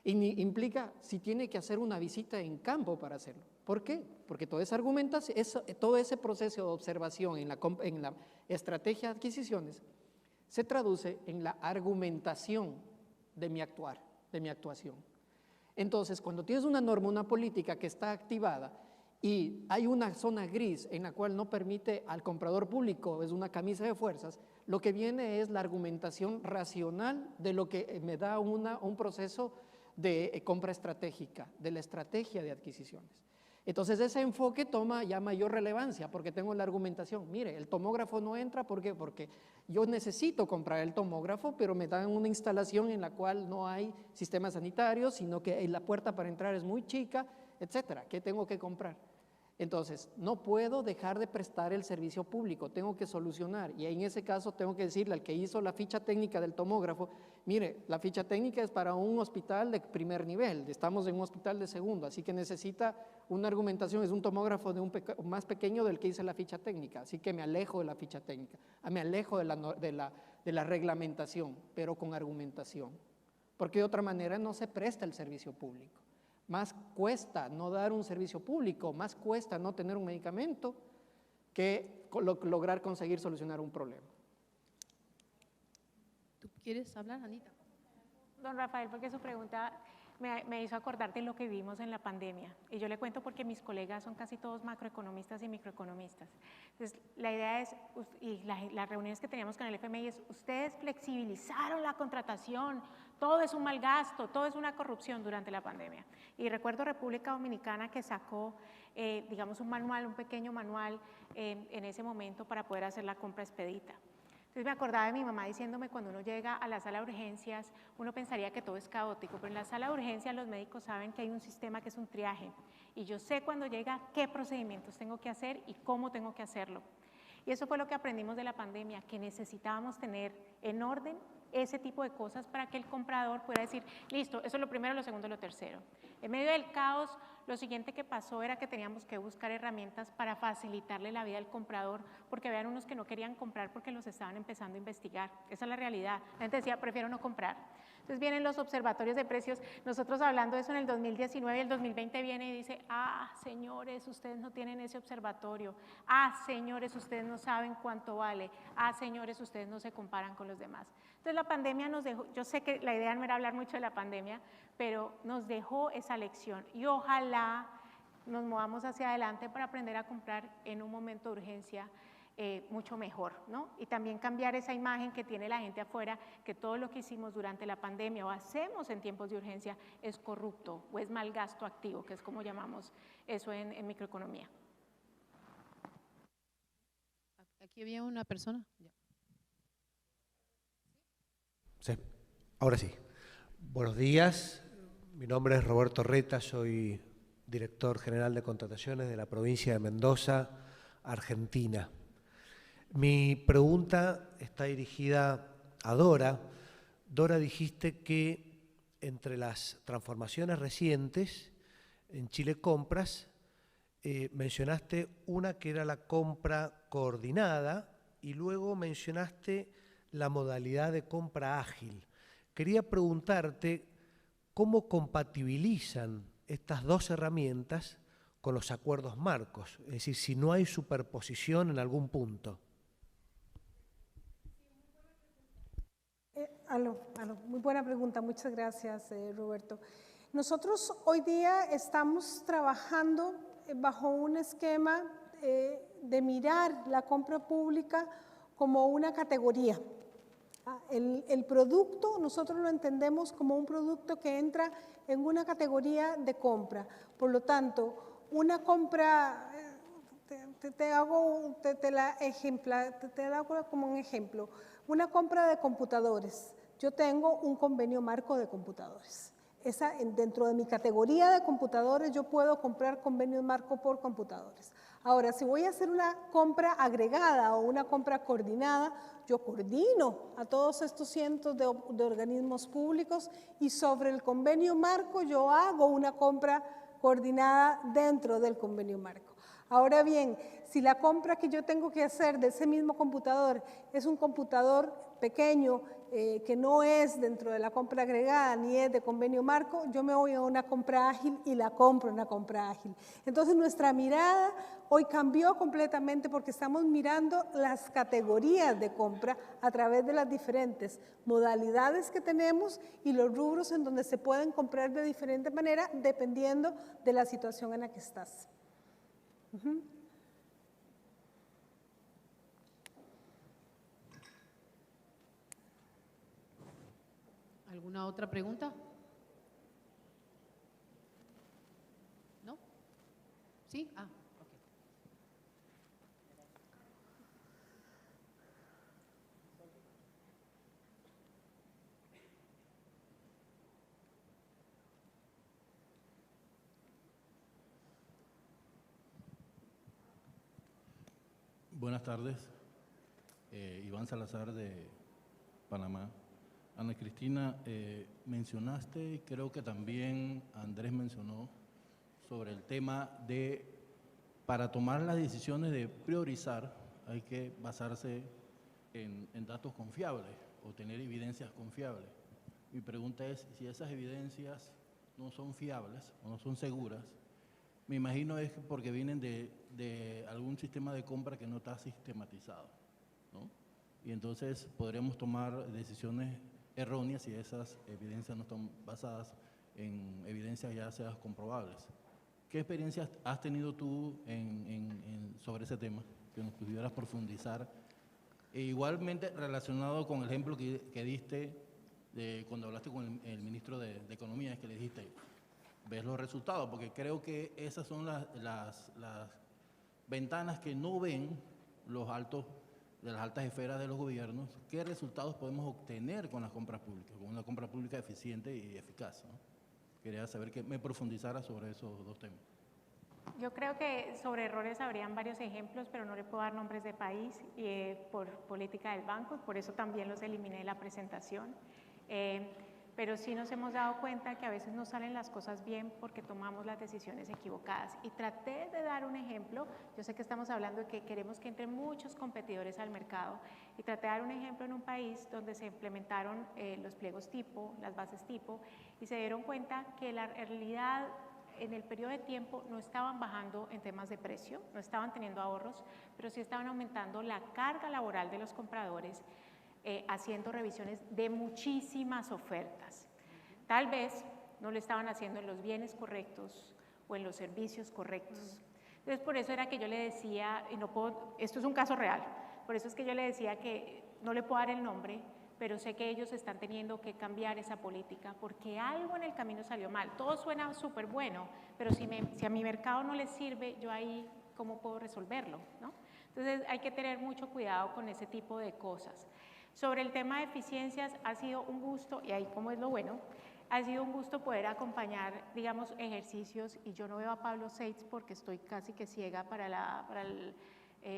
Implica si tiene que hacer una visita en campo para hacerlo. ¿Por qué? Porque toda esa argumentación, todo ese proceso de observación en la estrategia de adquisiciones se traduce en la argumentación de mi actuar, de mi actuación. Entonces, cuando tienes una norma, una política que está activada y hay una zona gris en la cual no permite al comprador público, es una camisa de fuerzas, lo que viene es la argumentación racional de lo que me da un proceso de compra estratégica, de la estrategia de adquisiciones. Entonces ese enfoque toma ya mayor relevancia porque tengo la argumentación. Mire, el tomógrafo no entra, ¿por qué? Porque yo necesito comprar el tomógrafo, pero me dan una instalación en la cual no hay sistemas sanitarios, sino que la puerta para entrar es muy chica, etcétera. ¿Qué tengo que comprar? Entonces, no puedo dejar de prestar el servicio público, tengo que solucionar, y en ese caso tengo que decirle al que hizo la ficha técnica del tomógrafo, mire, la ficha técnica es para un hospital de primer nivel, estamos en un hospital de segundo, así que necesita una argumentación, es un tomógrafo más pequeño del que hice la ficha técnica, así que me alejo de la ficha técnica, me alejo de la reglamentación, pero con argumentación, porque de otra manera no se presta el servicio público. Más cuesta no dar un servicio público, más cuesta no tener un medicamento que lograr conseguir solucionar un problema. ¿Tú quieres hablar, Anita? Don Rafael, porque su pregunta me hizo acordar de lo que vivimos en la pandemia. Y yo le cuento porque mis colegas son casi todos macroeconomistas y microeconomistas. Entonces, la idea es, y las reuniones que teníamos con el FMI es, ustedes flexibilizaron la contratación, todo es un mal gasto, todo es una corrupción durante la pandemia. Y recuerdo República Dominicana que sacó, digamos, un pequeño manual en ese momento para poder hacer la compra expedita. Entonces me acordaba de mi mamá diciéndome, cuando uno llega a la sala de urgencias, uno pensaría que todo es caótico, pero en la sala de urgencias los médicos saben que hay un sistema que es un triaje, y yo sé cuando llega qué procedimientos tengo que hacer y cómo tengo que hacerlo. Y eso fue lo que aprendimos de la pandemia, que necesitábamos tener en orden ese tipo de cosas para que el comprador pueda decir, listo, eso es lo primero, lo segundo, lo tercero. En medio del caos, lo siguiente que pasó era que teníamos que buscar herramientas para facilitarle la vida al comprador, porque habían unos que no querían comprar porque los estaban empezando a investigar. Esa es la realidad. La gente decía, prefiero no comprar. Entonces vienen los observatorios de precios, nosotros hablando de eso en el 2019, el 2020 viene y dice, señores, ustedes no tienen ese observatorio, señores, ustedes no saben cuánto vale, señores, ustedes no se comparan con los demás. Entonces la pandemia nos dejó, yo sé que la idea no era hablar mucho de la pandemia, pero nos dejó esa lección y ojalá nos movamos hacia adelante para aprender a comprar en un momento de urgencia mucho mejor, ¿no? Y también cambiar esa imagen que tiene la gente afuera, que todo lo que hicimos durante la pandemia o hacemos en tiempos de urgencia es corrupto o es mal gasto activo, que es como llamamos eso en microeconomía. Aquí había una persona. Ya. Sí, ahora sí. Buenos días, mi nombre es Roberto Reta, soy director general de contrataciones de la provincia de Mendoza, Argentina. Mi pregunta está dirigida a Dora. Dora, dijiste que entre las transformaciones recientes en Chile Compras, mencionaste una que era la compra coordinada y luego mencionaste la modalidad de compra ágil. Quería preguntarte cómo compatibilizan estas dos herramientas con los acuerdos marcos, es decir, si no hay superposición en algún punto. Muy buena pregunta, muchas gracias, Roberto. Nosotros hoy día estamos trabajando bajo un esquema de mirar la compra pública como una categoría. El producto nosotros lo entendemos como un producto que entra en una categoría de compra. Por lo tanto, una compra, te hago como un ejemplo, una compra de computadores. Yo tengo un convenio marco de computadores. Dentro de mi categoría de computadores yo puedo comprar convenios marco por computadores. Ahora, si voy a hacer una compra agregada o una compra coordinada, yo coordino a todos estos cientos de organismos públicos y sobre el convenio marco yo hago una compra coordinada dentro del convenio marco. Ahora bien, si la compra que yo tengo que hacer de ese mismo computador es un computador pequeño que no es dentro de la compra agregada ni es de convenio marco, yo me voy a una compra ágil y la compro en una compra ágil. Entonces nuestra mirada hoy cambió completamente porque estamos mirando las categorías de compra a través de las diferentes modalidades que tenemos y los rubros en donde se pueden comprar de diferente manera dependiendo de la situación en la que estás. ¿Alguna otra pregunta? ¿No? ¿Sí? Ah, ok. Buenas tardes. Iván Salazar de Panamá. Ana Cristina, mencionaste, y creo que también Andrés mencionó, sobre el tema de, para tomar las decisiones de priorizar, hay que basarse en datos confiables o tener evidencias confiables. Mi pregunta es, si esas evidencias no son fiables o no son seguras, me imagino es porque vienen de algún sistema de compra que no está sistematizado, ¿no? Y entonces podremos tomar decisiones erróneas si esas evidencias no están basadas en evidencias ya sean comprobables. ¿Qué experiencias has tenido tú sobre ese tema? Que nos pudieras profundizar. E igualmente relacionado con el ejemplo que diste cuando hablaste con el ministro de Economía, es que le dijiste, ves los resultados, porque creo que esas son las ventanas que no ven de las altas esferas de los gobiernos, qué resultados podemos obtener con las compras públicas, con una compra pública eficiente y eficaz, ¿no? Quería saber que me profundizara sobre esos dos temas. Yo creo que sobre errores habrían varios ejemplos, pero no le puedo dar nombres de país por política del banco, por eso también los eliminé de la presentación. Pero sí nos hemos dado cuenta que a veces no salen las cosas bien porque tomamos las decisiones equivocadas. Y traté de dar un ejemplo, yo sé que estamos hablando de que queremos que entren muchos competidores al mercado, y traté de dar un ejemplo en un país donde se implementaron los pliegos tipo, las bases tipo, y se dieron cuenta que la realidad en el periodo de tiempo no estaban bajando en temas de precio, no estaban teniendo ahorros, pero sí estaban aumentando la carga laboral de los compradores, haciendo revisiones de muchísimas ofertas. Tal vez no lo estaban haciendo en los bienes correctos o en los servicios correctos. Entonces, por eso era que yo le decía, y no puedo, esto es un caso real, por eso es que yo le decía que no le puedo dar el nombre, pero sé que ellos están teniendo que cambiar esa política porque algo en el camino salió mal. Todo suena súper bueno, pero si a mi mercado no les sirve, yo ahí, ¿cómo puedo resolverlo, ¿no? Entonces, hay que tener mucho cuidado con ese tipo de cosas. Sobre el tema de eficiencias, ha sido un gusto, y ahí como es lo bueno, ha sido un gusto poder acompañar, digamos, ejercicios, y yo no veo a Pablo Seitz porque estoy casi que ciega para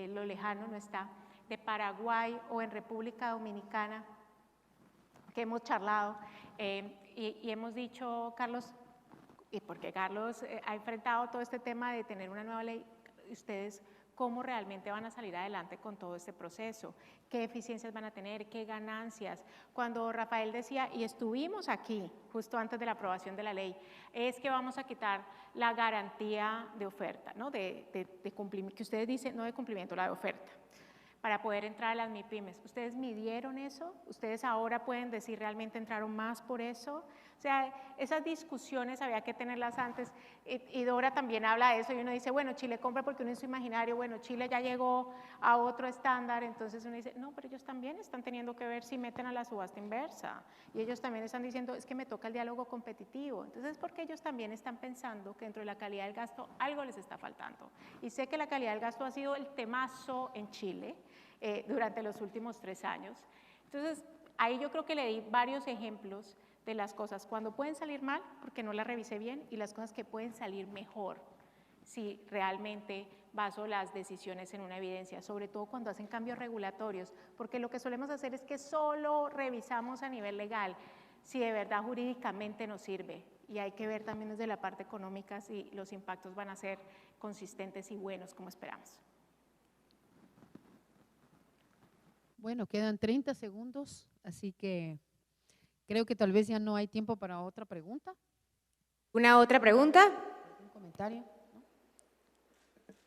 lo lejano, no está, de Paraguay o en República Dominicana, que hemos charlado, Y hemos dicho, Carlos, y porque Carlos ha enfrentado todo este tema de tener una nueva ley, ustedes cómo realmente van a salir adelante con todo este proceso, qué eficiencias van a tener, qué ganancias. Cuando Rafael decía, y estuvimos aquí justo antes de la aprobación de la ley, es que vamos a quitar la garantía de oferta, ¿no? de cumplimiento, que ustedes dicen, no de cumplimiento, la de oferta, para poder entrar a las MIPYMES. ¿Ustedes midieron eso? ¿Ustedes ahora pueden decir realmente entraron más por eso? O sea, esas discusiones había que tenerlas antes, y Dora también habla de eso, y uno dice, bueno, Chile compra porque uno es imaginario, bueno, Chile ya llegó a otro estándar, entonces uno dice, no, pero ellos también están teniendo que ver si meten a la subasta inversa, y ellos también están diciendo, es que me toca el diálogo competitivo, entonces es porque ellos también están pensando que dentro de la calidad del gasto algo les está faltando, y sé que la calidad del gasto ha sido el temazo en Chile durante los últimos 3 años, entonces ahí yo creo que le di varios ejemplos de las cosas cuando pueden salir mal, porque no las revisé bien, y las cosas que pueden salir mejor, si realmente baso las decisiones en una evidencia, sobre todo cuando hacen cambios regulatorios, porque lo que solemos hacer es que solo revisamos a nivel legal si de verdad jurídicamente nos sirve, y hay que ver también desde la parte económica si los impactos van a ser consistentes y buenos como esperamos. Bueno, quedan 30 segundos, así que creo que tal vez ya no hay tiempo para otra pregunta. ¿Una otra pregunta? ¿Algún comentario? ¿No?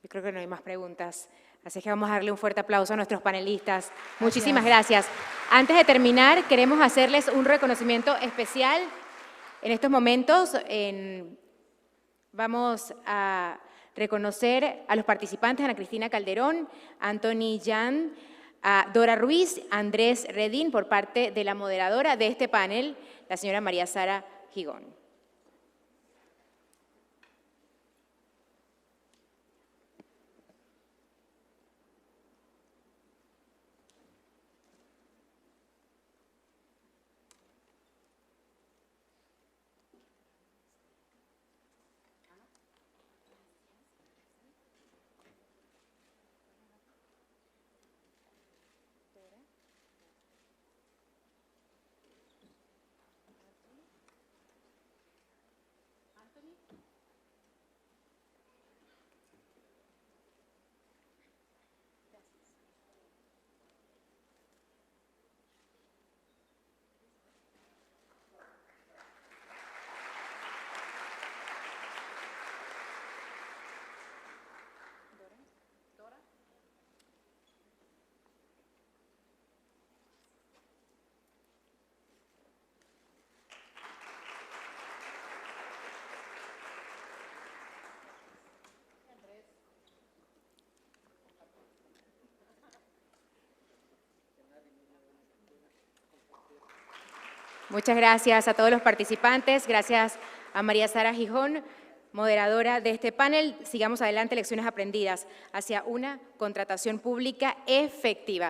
Yo creo que no hay más preguntas. Así que vamos a darle un fuerte aplauso a nuestros panelistas. Muchísimas gracias. Antes de terminar, queremos hacerles un reconocimiento especial. En estos momentos vamos a reconocer a los participantes, Ana Cristina Calderón, Anthony Yan, a Dora Ruiz, Andrés Redín, por parte de la moderadora de este panel, la señora María Sara Gijón. Muchas gracias a todos los participantes, gracias a María Sara Gijón, moderadora de este panel. Sigamos adelante, lecciones aprendidas hacia una contratación pública efectiva.